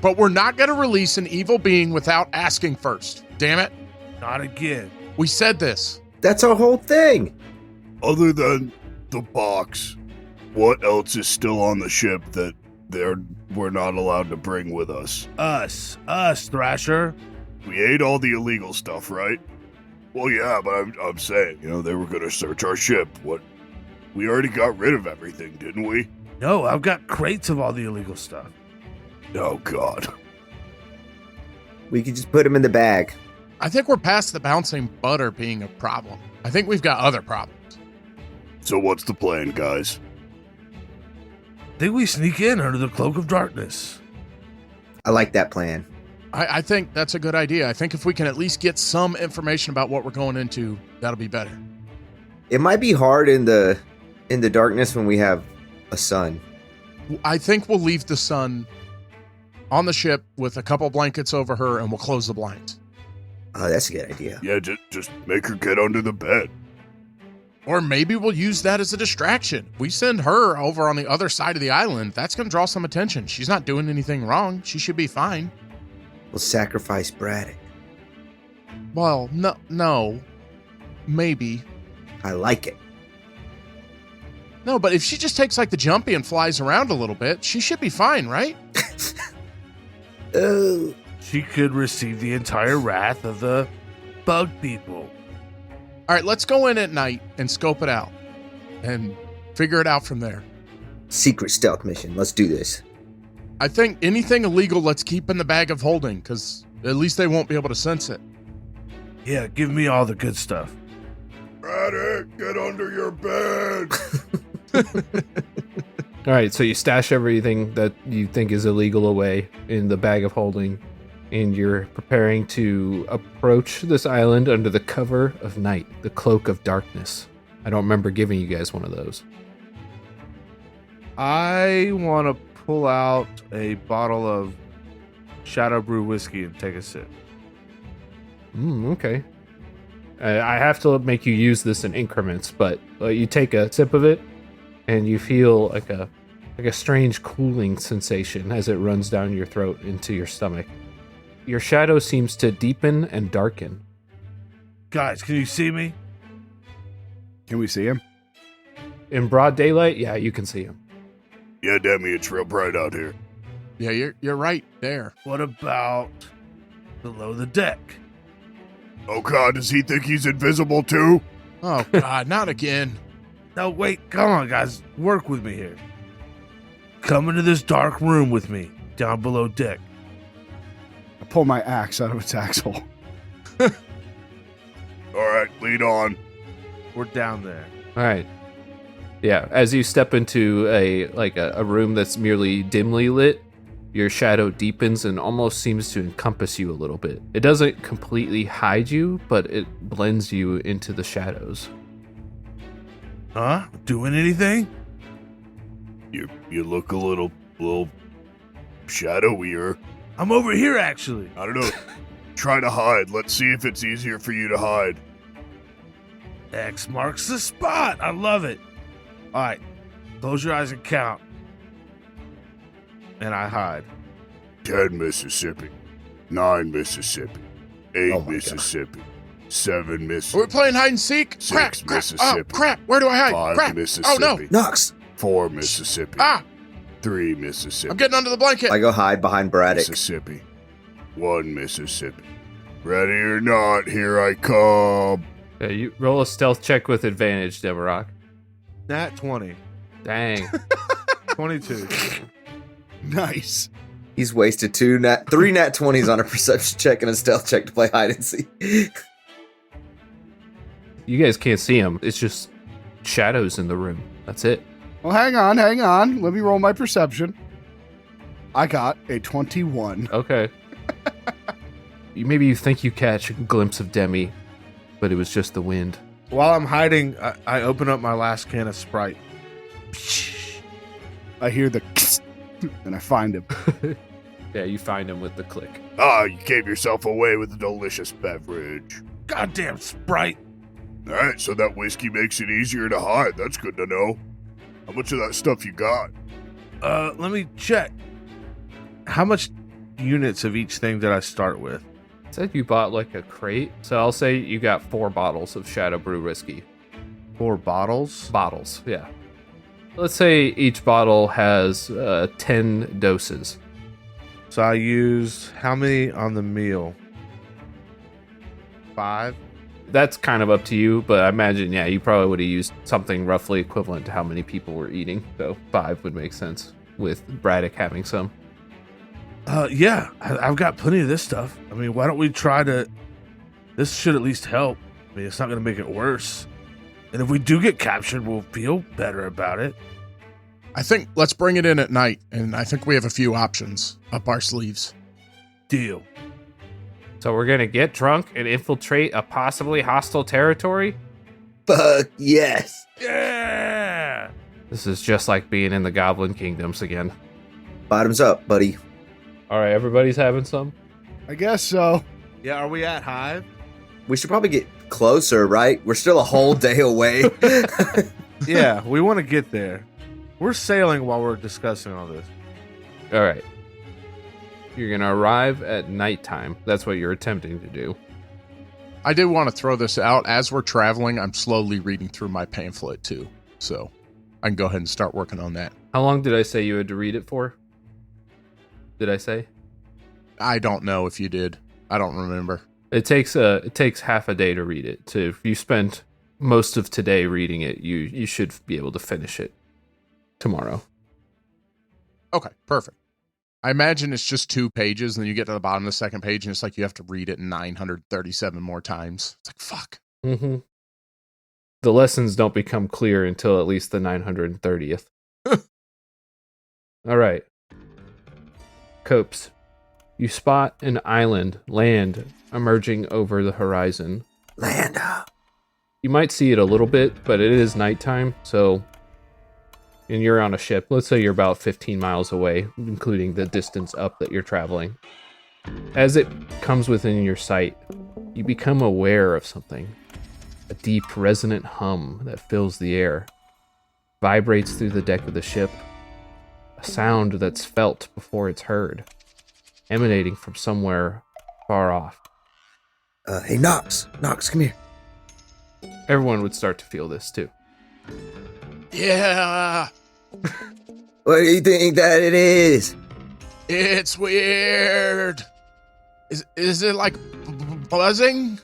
But we're not going to release an evil being without asking first. Damn it. Not again. We said this. That's our whole thing. Other than the box, what else is still on the ship that we're not allowed to bring with us? Us, Thrasher. We ate all the illegal stuff, right? Well, yeah, but I'm saying, they were going to search our ship. What? We already got rid of everything, didn't we? No, I've got crates of all the illegal stuff. Oh, God. We could just put him in the bag. I think we're past the bouncing butter being a problem. I think we've got other problems. So what's the plan, guys? I think we sneak in under the cloak of darkness. I like that plan. I think that's a good idea. I think if we can at least get some information about what we're going into, that'll be better. It might be hard in the darkness when we have a sun. I think we'll leave the sun on the ship with a couple blankets over her, and we'll close the blinds. Oh, that's a good idea. Yeah, just make her get under the bed. Or maybe we'll use that as a distraction. We send her over on the other side of the island. That's going to draw some attention. She's not doing anything wrong. She should be fine. We'll sacrifice Braddock. Well, no. Maybe. I like it. No, but if she just takes like the jumpy and flies around a little bit, she should be fine, right? Oh. She could receive the entire wrath of the bug people. All right, let's go in at night and scope it out and figure it out from there. Secret stealth mission. Let's do this. I think anything illegal, let's keep in the bag of holding, because at least they won't be able to sense it. Yeah, give me all the good stuff. Braddock, get under your bed. All right, so you stash everything that you think is illegal away in the bag of holding, and you're preparing to approach this island under the cover of night, the cloak of darkness. I don't remember giving you guys one of those. I want to pull out a bottle of Shadow Brew whiskey and take a sip. Okay. I have to make you use this in increments, but you take a sip of it, and you feel like a strange cooling sensation as it runs down your throat into your stomach. Your shadow seems to deepen and darken. Guys, can you see me? Can we see him? In broad daylight, yeah, you can see him. Yeah, Demi, it's real bright out here. Yeah, you're right there. What about below the deck? Oh God, does he think he's invisible too? Oh God, not again. No, wait, come on, guys. Work with me here. Come into this dark room with me, down below deck. I pull my axe out of its axle. All right, lead on. We're down there. All right. Yeah, as you step into a room that's merely dimly lit, your shadow deepens and almost seems to encompass you a little bit. It doesn't completely hide you, but it blends you into the shadows. Huh? Doing anything? You look a little shadowier. I'm over here, actually. I don't know. Try to hide. Let's see if it's easier for you to hide. X marks the spot. I love it. All right, close your eyes and count. And I hide. 10 Mississippi. 9 Mississippi. 8 Oh my Mississippi. 7 Are we Mississippi. playing hide and seek? 6 Crap, crap, oh, Mississippi. crap. Where do I hide? 5 Crap. Mississippi. Oh, no. Knox. 4 Mississippi. Ah, 3 Mississippi. I'm getting under the blanket. I go hide behind Braddock. Mississippi. 1 Mississippi. Ready or not, here I come. Yeah, you roll a stealth check with advantage, Deborah. Nat 20. Dang. 22. Nice. He's wasted 3 nat 20s on a perception check and a stealth check to play hide and seek. You guys can't see him. It's just shadows in the room. That's it. Well, hang on. Let me roll my perception. I got a 21. Okay. Maybe you think you catch a glimpse of Demi, but it was just the wind. While I'm hiding, I open up my last can of Sprite. I hear the and I find him. Yeah, you find him with the click. Ah, you gave yourself away with a delicious beverage. Goddamn Sprite. All right, so that whiskey makes it easier to hide. That's good to know. How much of that stuff you got? Let me check. How much units of each thing did I start with? It said you bought like a crate, so I'll say you got 4 bottles of Shadow Brew whiskey. 4 bottles? Bottles, yeah. Let's say each bottle has 10 doses. So I used how many on the meal? 5? That's kind of up to you, but I imagine, yeah, you probably would have used something roughly equivalent to how many people were eating. So 5 would make sense, with Braddock having some. Yeah, I've got plenty of this stuff. I mean, why don't we try to... This should at least help. I mean, it's not going to make it worse. And if we do get captured, we'll feel better about it. I think let's bring it in at night, and I think we have a few options up our sleeves. Deal. So we're going to get drunk and infiltrate a possibly hostile territory? Fuck yes. Yeah! This is just like being in the Goblin Kingdoms again. Bottoms up, buddy. All right, everybody's having some? I guess so. Yeah, are we at Hive? We should probably get closer, right? We're still a whole day away. Yeah, we want to get there. We're sailing while we're discussing all this. All right. You're going to arrive at nighttime. That's what you're attempting to do. I did want to throw this out. As we're traveling, I'm slowly reading through my pamphlet, too. So I can go ahead and start working on that. How long did I say you had to read it for? Did I say? I don't know if you did. I don't remember. It takes half a day to read it. So if you spend most of today reading it, you should be able to finish it tomorrow. Okay, perfect. I imagine it's just 2 pages, and then you get to the bottom of the second page, and it's like you have to read it 937 more times. It's like, fuck. Mm-hmm. The lessons don't become clear until at least the 930th. All right. Copes. You spot an island, land, emerging over the horizon. Land up. You might see it a little bit, but it is nighttime, so... And you're on a ship. Let's say you're about 15 miles away, including the distance up that you're traveling. As it comes within your sight, you become aware of something. A deep, resonant hum that fills the air, vibrates through the deck of the ship. A sound that's felt before it's heard, emanating from somewhere far off. Hey, Knox, come here. Everyone would start to feel this too. Yeah, What do you think that it is? it's weird. Is it like buzzing?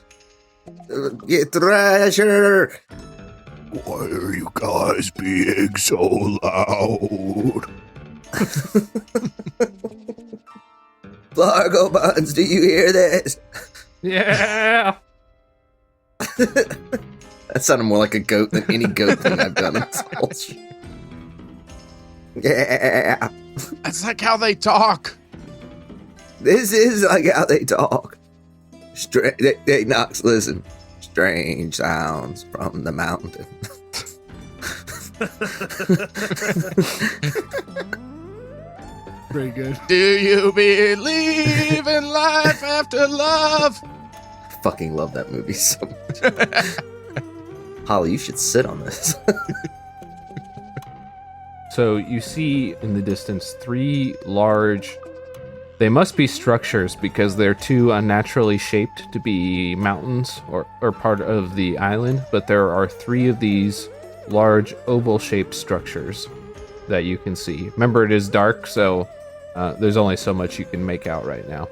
Get Thrasher. Why are you guys being so loud? Largo Buns, do you hear this? Yeah! That sounded more like a goat than any goat thing I've done in this whole shit. Yeah. That's like how they talk. This is like how they talk. Hey, Knox, listen. Strange sounds from the mountain. Pretty good. Do you believe in life after love? Fucking love that movie so much. Holly, you should sit on this. So you see in the distance 3 large... They must be structures because they're too unnaturally shaped to be mountains or part of the island, but there are 3 of these large oval-shaped structures that you can see. Remember, it is dark, so there's only so much you can make out right now.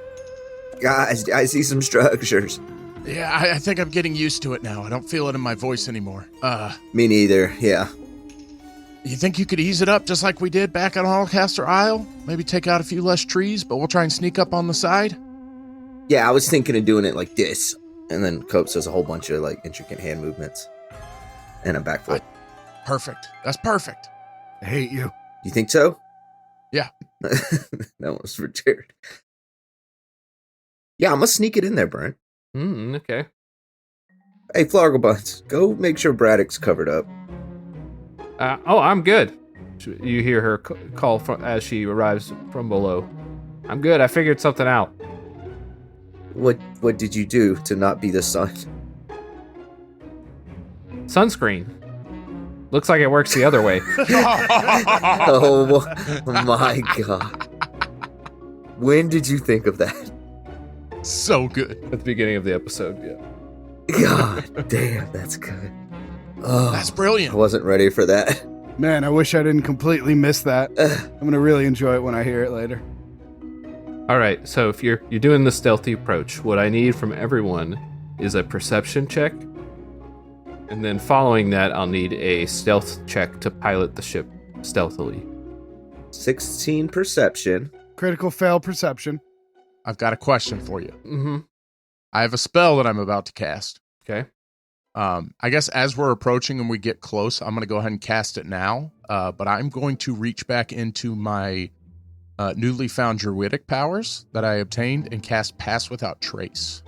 Guys, I see some structures. Yeah, I think I'm getting used to it now. I don't feel it in my voice anymore. Me neither, yeah. You think you could ease it up just like we did back on Hallcaster Isle? Maybe take out a few less trees, but we'll try and sneak up on the side? Yeah, I was thinking of doing it like this. And then Copes does a whole bunch of like intricate hand movements. And a backflip. Perfect. That's perfect. I hate you. You think so? Yeah. That was for Jared. Yeah, I'm gonna sneak it in there, Brent. Okay. Hey, Flargle Buns, go make sure Braddock's covered up. I'm good. You hear her call as she arrives from below. I'm good. I figured something out. What did you do to not be the sun? Sunscreen. Looks like it works the other way. Oh my god. When did you think of that? So good. At the beginning of the episode, yeah. God damn, that's good. Oh, That's I brilliant. wasn't ready for that. Man, I wish I didn't completely miss that. I'm going to really enjoy it when I hear it later. All right, so if you're doing the stealthy approach, what I need from everyone is a perception check. And then following that, I'll need a stealth check to pilot the ship stealthily. 16 perception. Critical fail perception. I've got a question for you. Mm-hmm. I have a spell that I'm about to cast. Okay. I guess as we're approaching and we get close, I'm going to go ahead and cast it now. But I'm going to reach back into my newly found druidic powers that I obtained and cast Pass Without Trace,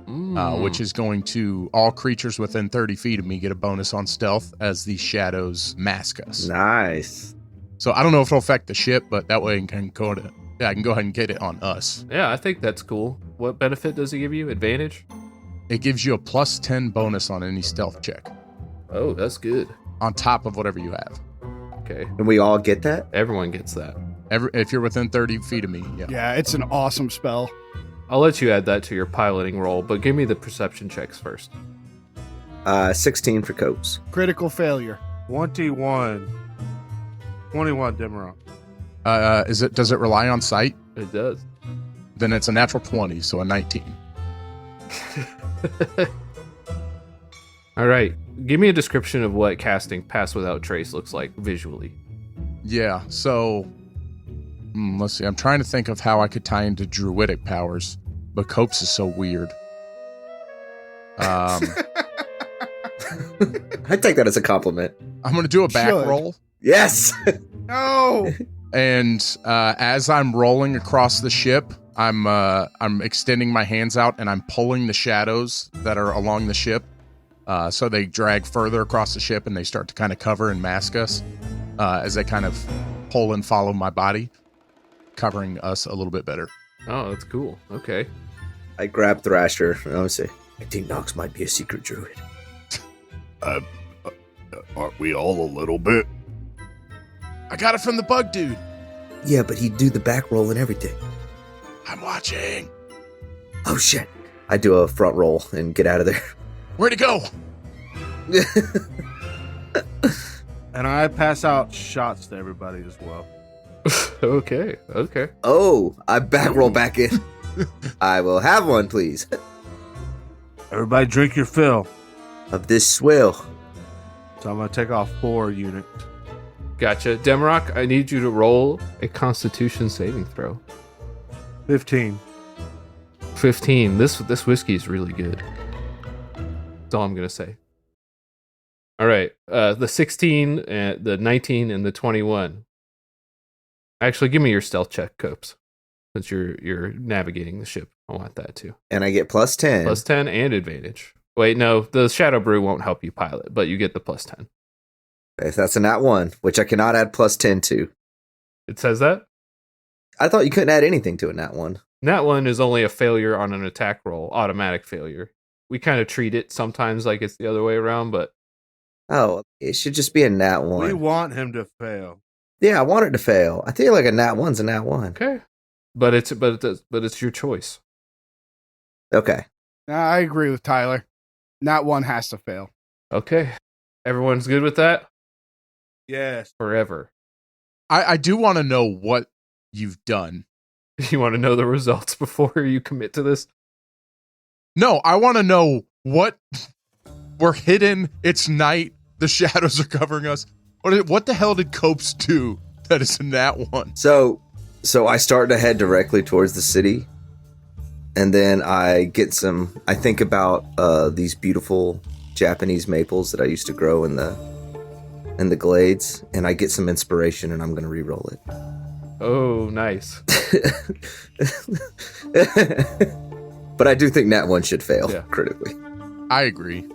which is going to all creatures within 30 feet of me get a bonus on stealth as these shadows mask us. Nice. So I don't know if it'll affect the ship, but that way I can go ahead and get it on us. Yeah, I think that's cool. What benefit does it give you? Advantage? It gives you a plus 10 bonus on any stealth check Oh, that's good. on top of whatever you have. Okay. And we all get that? Everyone gets that. If you're within 30 feet of me, yeah. Yeah, it's an awesome spell. I'll let you add that to your piloting roll, but give me the perception checks first. 16 for Copes. Critical failure. 21 Demeron. Does it rely on sight? It does. Then it's a natural 20, so a 19. All right. Give me a description of what casting Pass Without Trace looks like visually. Yeah, so let's see. I'm trying to think of how I could tie into druidic powers, but Copes is so weird. I take that as a compliment. I'm going to do a back Should. roll, Yes! No! and as I'm rolling across the ship, I'm extending my hands out and I'm pulling the shadows that are along the ship, so they drag further across the ship and they start to kind of cover and mask us as they kind of pull and follow my body, covering us a little bit better. Oh, that's cool. Okay. I grab Thrasher and I say, I think Nox might be a secret druid. Aren't we all a little bit? I got it from the bug dude. Yeah, but he'd do the back roll and everything. I'm watching. Oh shit. I do a front roll and get out of there. Where'd it go? And I pass out shots to everybody as well. Okay. Oh, I back roll back in. I will have one, please. Everybody drink your fill. Of this swill. So I'm going to take off 4 units. Gotcha. Demrock, I need you to roll a Constitution saving throw. 15. 15. This whiskey is really good. That's all I'm gonna say. All right. The 16, the 19, and the 21. Actually, give me your stealth check, Copes. Since you're navigating the ship, I want that too. And I get plus 10. Plus 10 and advantage. Wait, no, the Shadow Brew won't help you pilot, but you get the plus 10. If that's a nat 1, which I cannot add plus 10 to. It says that? I thought you couldn't add anything to a nat 1. Nat 1 is only a failure on an attack roll, automatic failure. We kind of treat it sometimes like it's the other way around, but... Oh, it should just be a nat 1. We want him to fail. Yeah, I want it to fail. I feel like a nat 1's a nat 1. Okay. But it's your choice. Okay. I agree with Tyler. Not one has to fail. Okay. Everyone's good with that? Yes. Forever. I do want to know what you've done. You want to know the results before you commit to this? No, I want to know what we're hidden. It's night. The shadows are covering us. What the hell did Copes do that is in that one? So I start to head directly towards the city. And then I think about these beautiful Japanese maples that I used to grow in the glades. And I get some inspiration and I'm going to re-roll it. Oh, nice. But I do think nat 1 should fail critically. I agree.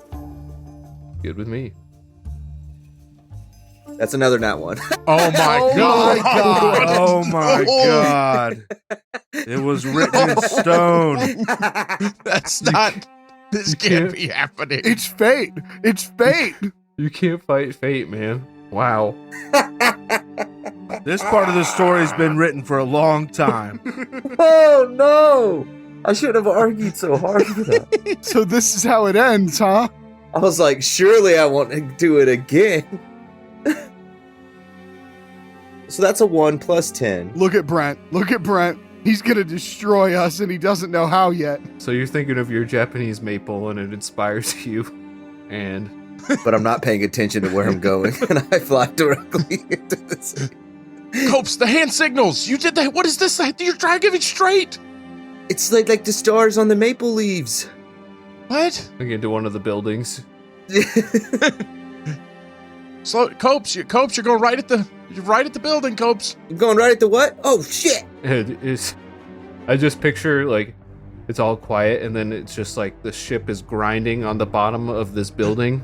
Good with me. That's another nat 1. Oh my god. Oh my god. It was written in stone. That's not. This can't be happening. It's fate. It's fate. You can't fight fate, man. Wow. This part of the story's been written for a long time. Oh no! I should have argued so hard for that. So this is how it ends, huh? I was like, surely I won't do it again. So that's a 1 plus 10. Look at Brent. Look at Brent. He's going to destroy us and he doesn't know how yet. So you're thinking of your Japanese maple and it inspires you. And... But I'm not paying attention to where I'm going. And I fly directly into the city. Copes, the hand signals. You did that. What is this? You're trying to give it straight. It's like the stars on the maple leaves. What? Like into one of the buildings. Slow, Copes, you're going right at the building, Copes. You're going right at the what? Oh shit! It is. I just picture like it's all quiet, and then it's just like the ship is grinding on the bottom of this building,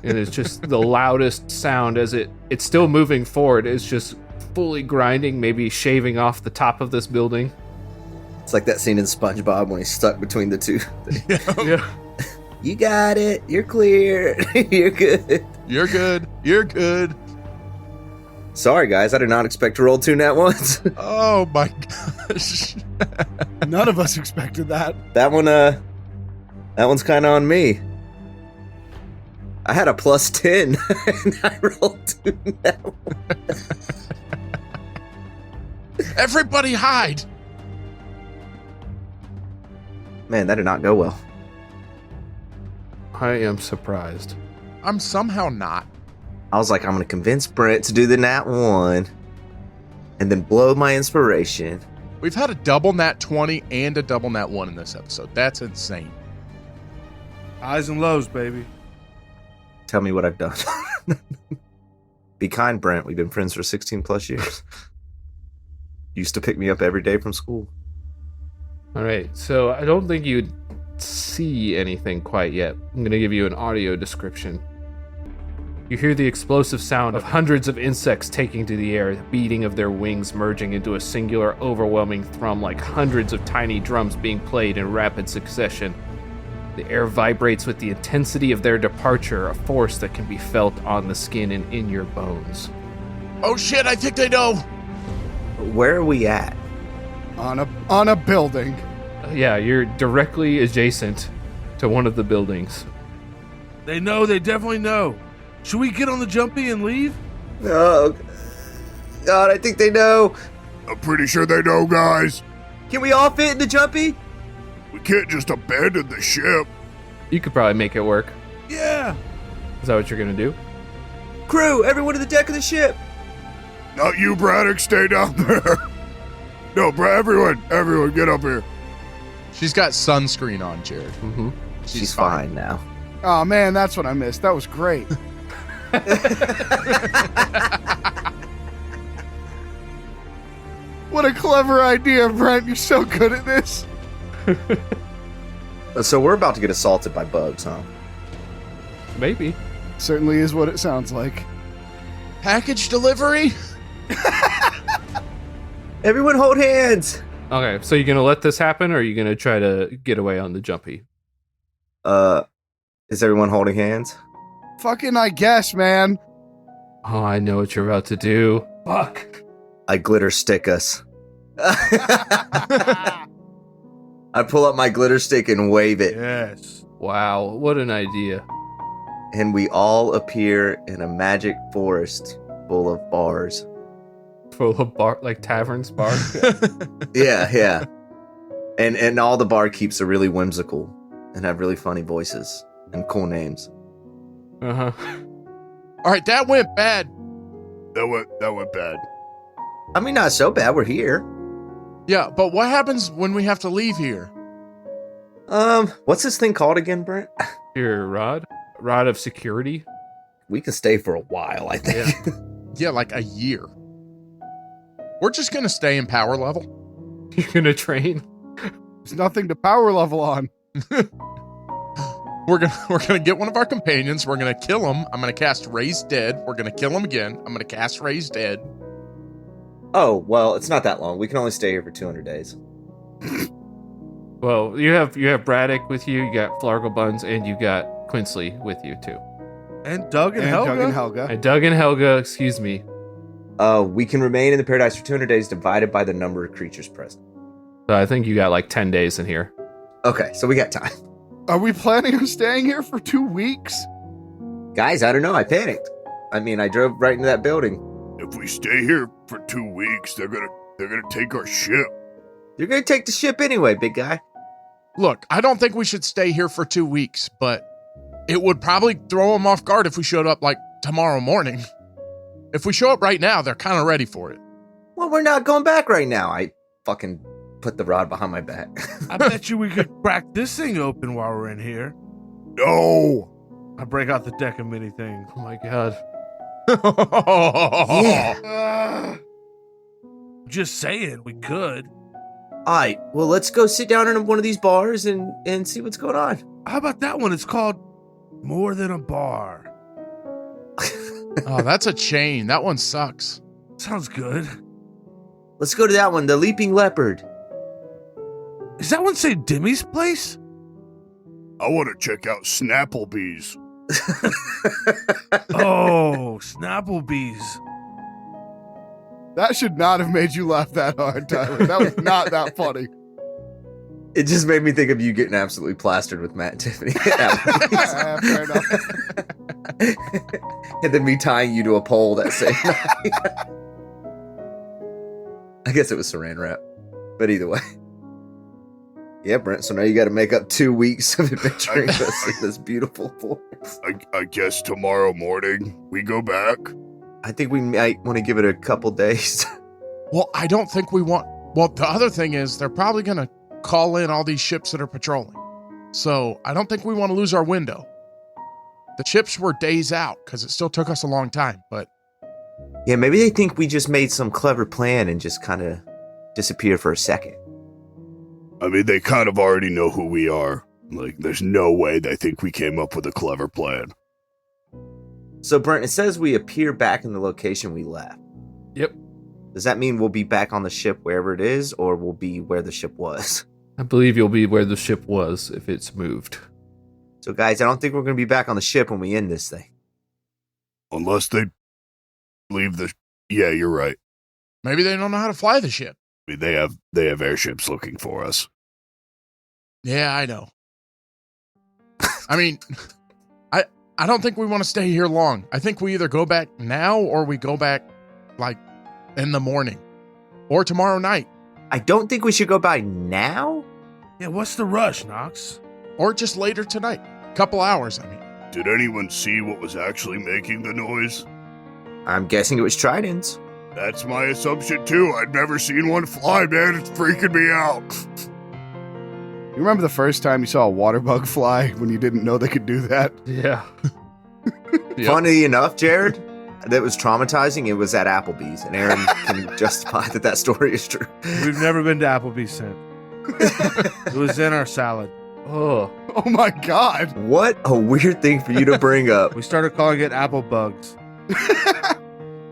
and it's just the loudest sound as it's still moving forward. It's just fully grinding, maybe shaving off the top of this building. It's like that scene in SpongeBob when he's stuck between the two. Yeah. You got it. You're clear. You're good. You're good. You're good. Sorry, guys. I did not expect to roll 2 nat 1s. Oh my gosh. None of us expected that. That one's kind of on me. I had a plus 10 and I rolled 2 nat 1s. Everybody hide. Man, that did not go well. I am surprised. I'm somehow not. I was like, I'm going to convince Brent to do the nat 1 and then blow my inspiration. We've had a double nat 20 and a double nat 1 in this episode. That's insane. Highs and lows, baby. Tell me what I've done. Be kind, Brent. We've been friends for 16 plus years. Used to pick me up every day from school. All right, so I don't think you'd see anything quite yet. I'm going to give you an audio description. You hear the explosive sound of hundreds of insects taking to the air, the beating of their wings merging into a singular, overwhelming thrum like hundreds of tiny drums being played in rapid succession. The air vibrates with the intensity of their departure, a force that can be felt on the skin and in your bones. Oh shit, I think they know. Where are we at? On a building. Yeah, you're directly adjacent to one of the buildings. They know. They definitely know. Should we get on the jumpy and leave? Oh, God, I think they know. I'm pretty sure they know, guys. Can we all fit in the jumpy? We can't just abandon the ship. You could probably make it work. Yeah. Is that what you're going to do? Crew, everyone to the deck of the ship. Not you, Braddock. Stay down there. No, everyone, get up here. She's got sunscreen on, Jared. Mm-hmm. She's fine now. Oh man, that's what I missed. That was great. What a clever idea, Brent. You're so good at this. So we're about to get assaulted by bugs, huh? Maybe. Certainly is what it sounds like. Package delivery? Everyone hold hands. Okay, so you're going to let this happen, or are you going to try to get away on the jumpy? Is everyone holding hands? Fucking I guess, man. Oh, I know what you're about to do. Fuck. I glitter stick us. I pull up my glitter stick and wave it, Yes. Wow, what an idea. and we all appear in a magic forest full of bars. Full of bar, like taverns, bar. Yeah. And all the barkeeps are really whimsical and have really funny voices and cool names. Uh-huh. All right, that went bad. That went bad. I mean, not so bad. We're here. Yeah, but what happens when we have to leave here? What's this thing called again, Brent? Your rod of security. We can stay for a while, I think. Yeah, like a year. We're just gonna stay in power level. You're gonna train. There's nothing to power level on. We're gonna get one of our companions. We're gonna kill him. I'm gonna cast Raise Dead. We're gonna kill him again. I'm gonna cast Raise Dead. Oh, well, it's not that long. We can only stay here for 200 days. Well, you have Braddock with you. You got Flargle Buns, and you got Quinsley with you too. And Doug and And Helga. Doug and Helga. And Doug and Helga. Excuse me. We can remain in the paradise for 200 days divided by the number of creatures present. So I think you got like 10 days in here. Okay, so we got time. Are we planning on staying here for 2 weeks? Guys, I don't know. I panicked. I mean, I drove right into that building. If we stay here for 2 weeks, they're gonna take our ship. You're going to take the ship anyway, big guy. Look, I don't think we should stay here for 2 weeks, but it would probably throw them off guard if we showed up like tomorrow morning. If we show up right now, they're kind of ready for it. Well, we're not going back right now. I fucking put the rod behind my back. I bet you we could crack this thing open while we're in here. No. I break out the deck of mini things. Oh my god. Yeah. Just saying, we could. All right, well, let's go sit down in one of these bars and see what's going on. How about that one? It's called More Than a Bar. Oh, that's a chain. That one sucks. Sounds good. Let's go to that one, the Leaping Leopard. Is that one say Demi's place? I want to check out Snapplebee's. Oh, Snapplebee's. That should not have made you laugh that hard, Tyler. That was not that funny. It just made me think of you getting absolutely plastered with Matt and Tiffany. Yeah, fair enough. And then me tying you to a pole that same night. I guess it was saran wrap. But either way. Yeah, Brent, so now you got to make up 2 weeks of adventuring us in this beautiful forest. I guess tomorrow morning we go back. I think we might want to give it a couple days. Well, I don't think we want... Well, the other thing is they're probably going to call in all these ships that are patrolling. So I don't think we want to lose our window. The ships were days out because it still took us a long time, but... Yeah, maybe they think we just made some clever plan and just kind of disappeared for a second. I mean, they kind of already know who we are. Like, there's no way they think we came up with a clever plan. So, Brent, it says we appear back in the location we left. Yep. Does that mean we'll be back on the ship wherever it is, or we'll be where the ship was? I believe you'll be where the ship was if it's moved. So, guys, I don't think we're going to be back on the ship when we end this thing. Unless they leave the... Yeah, you're right. Maybe they don't know how to fly the ship. I mean, they have airships looking for us. Yeah, I know. I mean, I don't think we want to stay here long. I think we either go back now or we go back, like, in the morning. Or tomorrow night. I don't think we should go by now. Yeah, what's the rush, Knox? Or just later tonight. Couple hours, I mean. Did anyone see what was actually making the noise? I'm guessing it was tridents. That's my assumption, too. I've never seen one fly, man. It's freaking me out. You remember the first time you saw a water bug fly when you didn't know they could do that? Yeah. Yep. Funny enough, Jared, that was traumatizing. It was at Applebee's, and Aaron can justify that story is true. We've never been to Applebee's since. It was in our salad. Oh. Oh my God. What a weird thing for you to bring up. We started calling it apple bugs.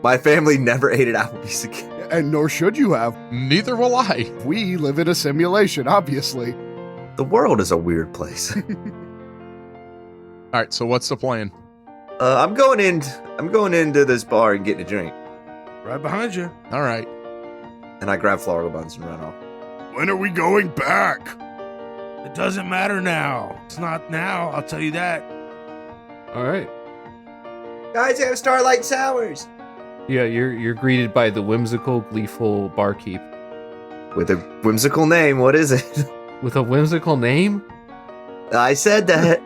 My family never ate at Applebee's again. And nor should you have. Neither will I. We live in a simulation, obviously. The world is a weird place. All right, so what's the plan? I'm going into this bar and getting a drink. Right behind you. All right. And I grab Florida Buns and run off. When are we going back? It doesn't matter now. It's not now, I'll tell you that. All right. Guys, have Starlight Sours. Yeah, you're greeted by the whimsical, gleeful barkeep. With a whimsical name, what is it? With a whimsical name? I said that.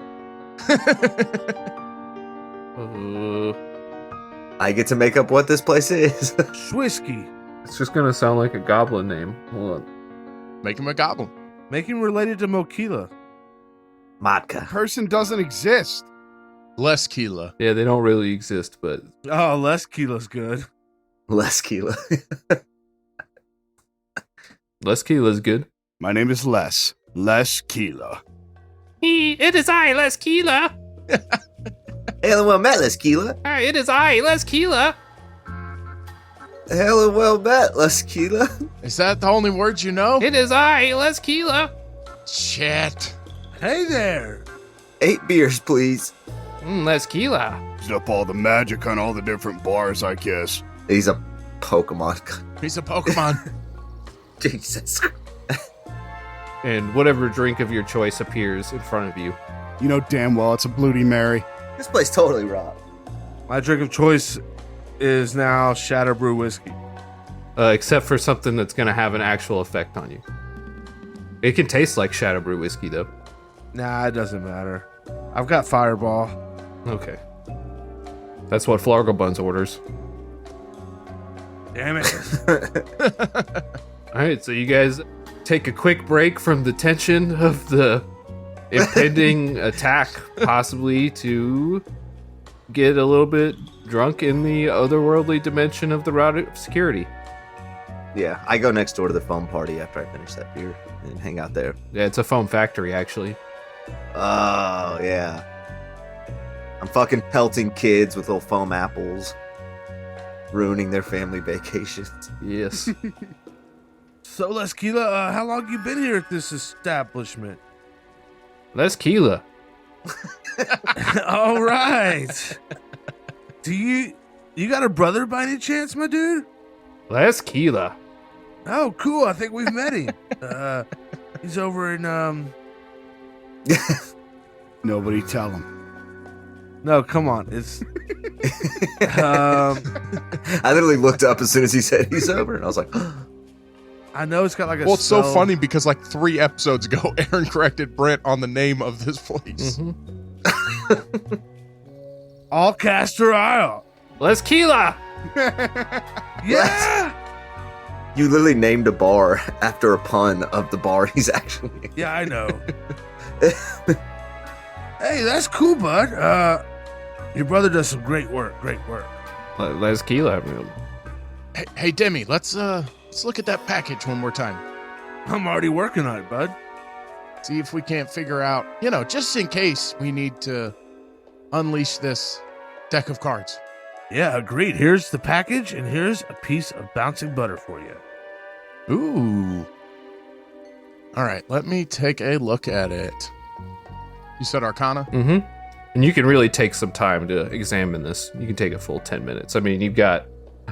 I get to make up what this place is. Schwisky. It's just gonna sound like a goblin name. Hold on. Make him a goblin. Make him related to Mokila. Matka. Person doesn't exist. Less Keela. Yeah, they don't really exist, but Oh, Les Kila's good. Less Keela. Les Keela's good. My name is Les. Les Keela. It is I, Les Keela. Hello, well met, Les Keela. It is I, Les Keela. Hello, well met, Les Keela. Is that the only words you know? It is I, Les Keela. Shit. Hey there. 8 beers, please. Les Keela. Used up all the magic on all the different bars, I guess. He's a Pokemon. He's a Pokemon. Jesus. And whatever drink of your choice appears in front of you. You know damn well it's a Bloody Mary. This place totally rocked. My drink of choice is now Shadow Brew whiskey. Except for something that's going to have an actual effect on you. It can taste like Shadow Brew whiskey, though. Nah, it doesn't matter. I've got Fireball. Okay. That's what Flargle Buns orders. Damn it. All right, so you guys take a quick break from the tension of the impending attack, possibly to get a little bit drunk in the otherworldly dimension of the route of security. Yeah, I go next door to the foam party after I finish that beer and hang out there. Yeah, it's a foam factory, actually. Oh, yeah. I'm fucking pelting kids with little foam apples, ruining their family vacations. Yes. So, Les Keela, how long you been here at this establishment? Les Keela. All right. Do you got a brother by any chance, my dude? Les Keela. Oh, cool. I think we've met him. He's over in Nobody tell him. No, come on. It's I literally looked up as soon as he said he's over, and I was like, I know it's got like a Well, it's so spell. funny because like 3 episodes ago, Aaron corrected Brent on the name of this place. Mm-hmm. All Castor Isle. Les Keela. Yeah. you literally named a bar after a pun of the bar he's actually in. Yeah, I know. Hey, that's cool, bud. Your brother does some great work. Great work. Les Keela. Hey, Demi, let's look at that package one more time. I'm already working on it, bud. See if we can't figure out, just in case we need to unleash this deck of cards. Yeah, agreed. Here's the package, and here's a piece of bouncing butter for you. Ooh. All right, let me take a look at it. You said Arcana? Mm-hmm. And you can really take some time to examine this. You can take a full 10 minutes. I mean, you've got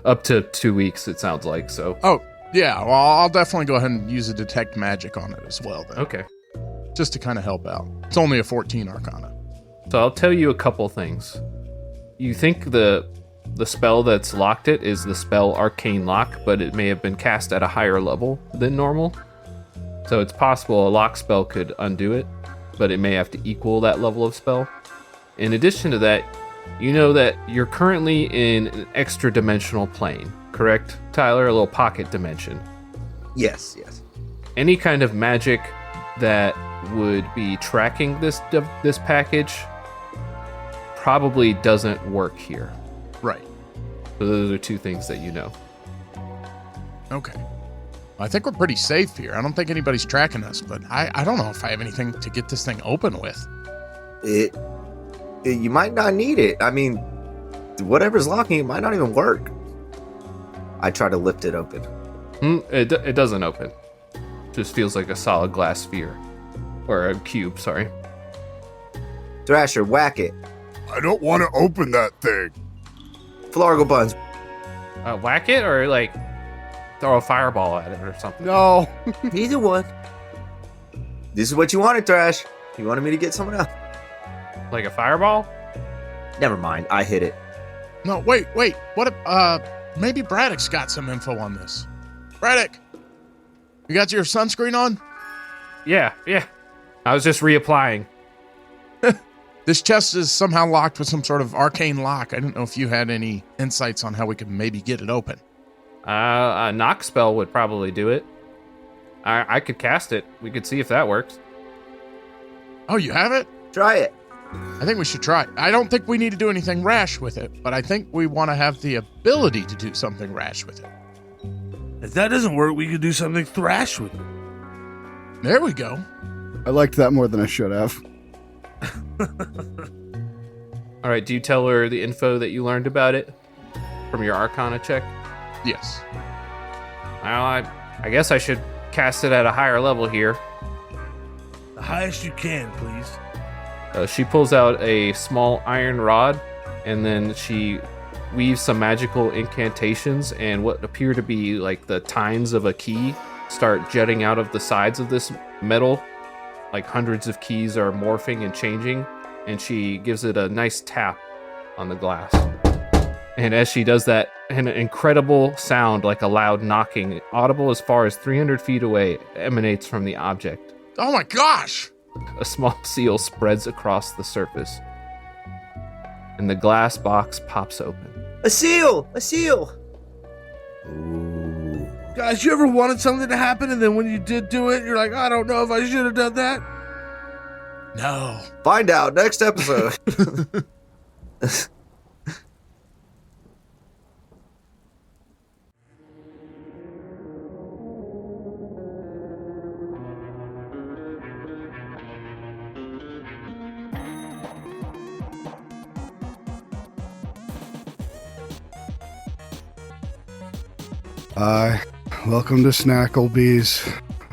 up to 2 weeks, it sounds like, so. Oh, yeah. Well, I'll definitely go ahead and use a detect magic on it as well, then. Okay. Just to kind of help out. It's only a 14 Arcana. So I'll tell you a couple things. You think the spell that's locked it is the spell Arcane Lock, but it may have been cast at a higher level than normal. So it's possible a lock spell could undo it, but it may have to equal that level of spell. In addition to that, you know that you're currently in an extra dimensional plane, correct, Tyler? A little pocket dimension. Yes. Any kind of magic that would be tracking this package probably doesn't work here. Right. So those are two things that you know. Okay. I think we're pretty safe here. I don't think anybody's tracking us, but I don't know if I have anything to get this thing open with. You might not need it. I mean, whatever's locking it might not even work. I try to lift it open. It doesn't open. Just feels like a solid glass sphere. Or a cube, sorry. Thrasher, whack it. I don't want to open that thing. Flargle buns. Whack it or like throw a fireball at it or something? No. Either one. This is what you wanted, Thrash. You wanted me to get someone else. Like a fireball? Never mind. I hit it. No, wait. What if, maybe Braddock's got some info on this. Braddock, you got your sunscreen on? Yeah. I was just reapplying. This chest is somehow locked with some sort of arcane lock. I didn't know if you had any insights on how we could maybe get it open. A knock spell would probably do it. I could cast it. We could see if that works. Oh, you have it? Try it. I think we should try it. I don't think we need to do anything rash with it, but I think we want to have the ability to do something rash with it. If that doesn't work, we could do something thrash with it. There we go. I liked that more than I should have. All right, do you tell her the info that you learned about it from your Arcana check? Yes. Well, I guess I should cast it at a higher level here. The highest you can, please. She pulls out a small iron rod, and then she weaves some magical incantations, and what appear to be like the tines of a key start jetting out of the sides of this metal. Like hundreds of keys are morphing and changing, and she gives it a nice tap on the glass. And as she does that, an incredible sound, like a loud knocking, audible as far as 300 feet away, emanates from the object. Oh my gosh! A small seal spreads across the surface, and the glass box pops open. A seal! A seal! Ooh. Guys, you ever wanted something to happen, and then when you did do it, you're like, I don't know if I should have done that? No. Find out next episode. Hi, welcome to Snacklebee's.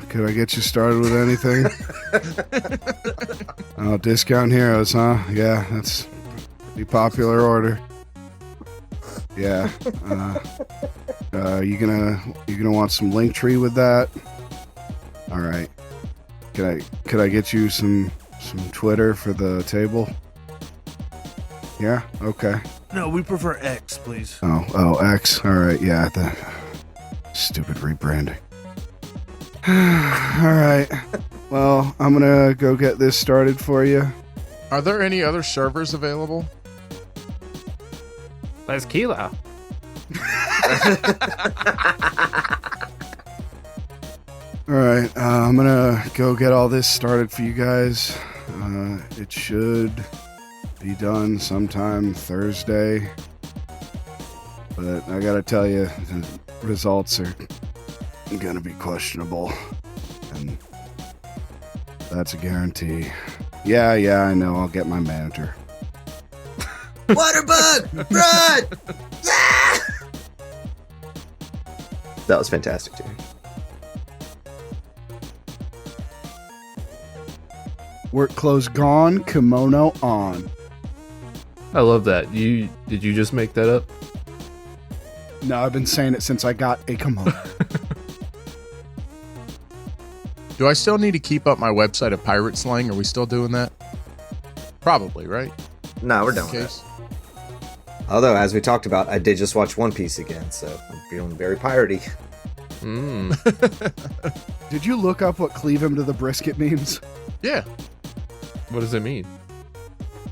Could I get you started with anything? Oh, discount heroes, huh? Yeah, that's a pretty popular order. Yeah. You gonna want some Linktree with that? All right. Could I get you some Twitter for the table? Yeah. Okay. No, we prefer X, please. Oh, X. All right. Yeah. The stupid rebranding. All right. Well, I'm gonna go get this started for you. Are there any other servers available? That's Kilo. All right. I'm gonna go get all this started for you guys. It should be done sometime Thursday. But I gotta tell you, the results are gonna be questionable. And that's a guarantee. Yeah, I know. I'll get my manager. Water bug! Run! Ah! That was fantastic, Jerry. Work clothes gone, kimono on. I love that. Did you just make that up? No, I've been saying it since I got a kimono. Do I still need to keep up my website of pirate slang? Are we still doing that? Probably, right? No, we're done with Case. that. Although, as we talked about, I did just watch One Piece again, so I'm feeling very piratey. Did you look up what cleave him to the brisket means? Yeah. What does it mean?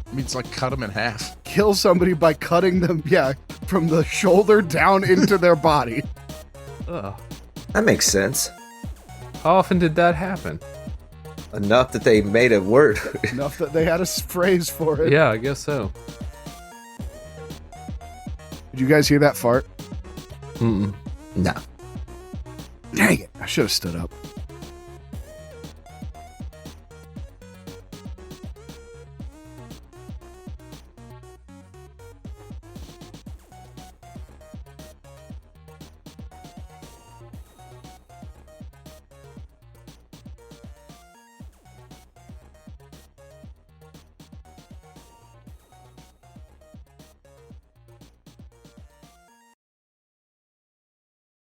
It means like cut them in half. Kill somebody by cutting them, from the shoulder down into their body. Ugh. That makes sense. How often did that happen? Enough that they made a word. Enough that they had a phrase for it. Yeah, I guess so. Did you guys hear that fart? Mm-mm. No. Dang it. I should have stood up.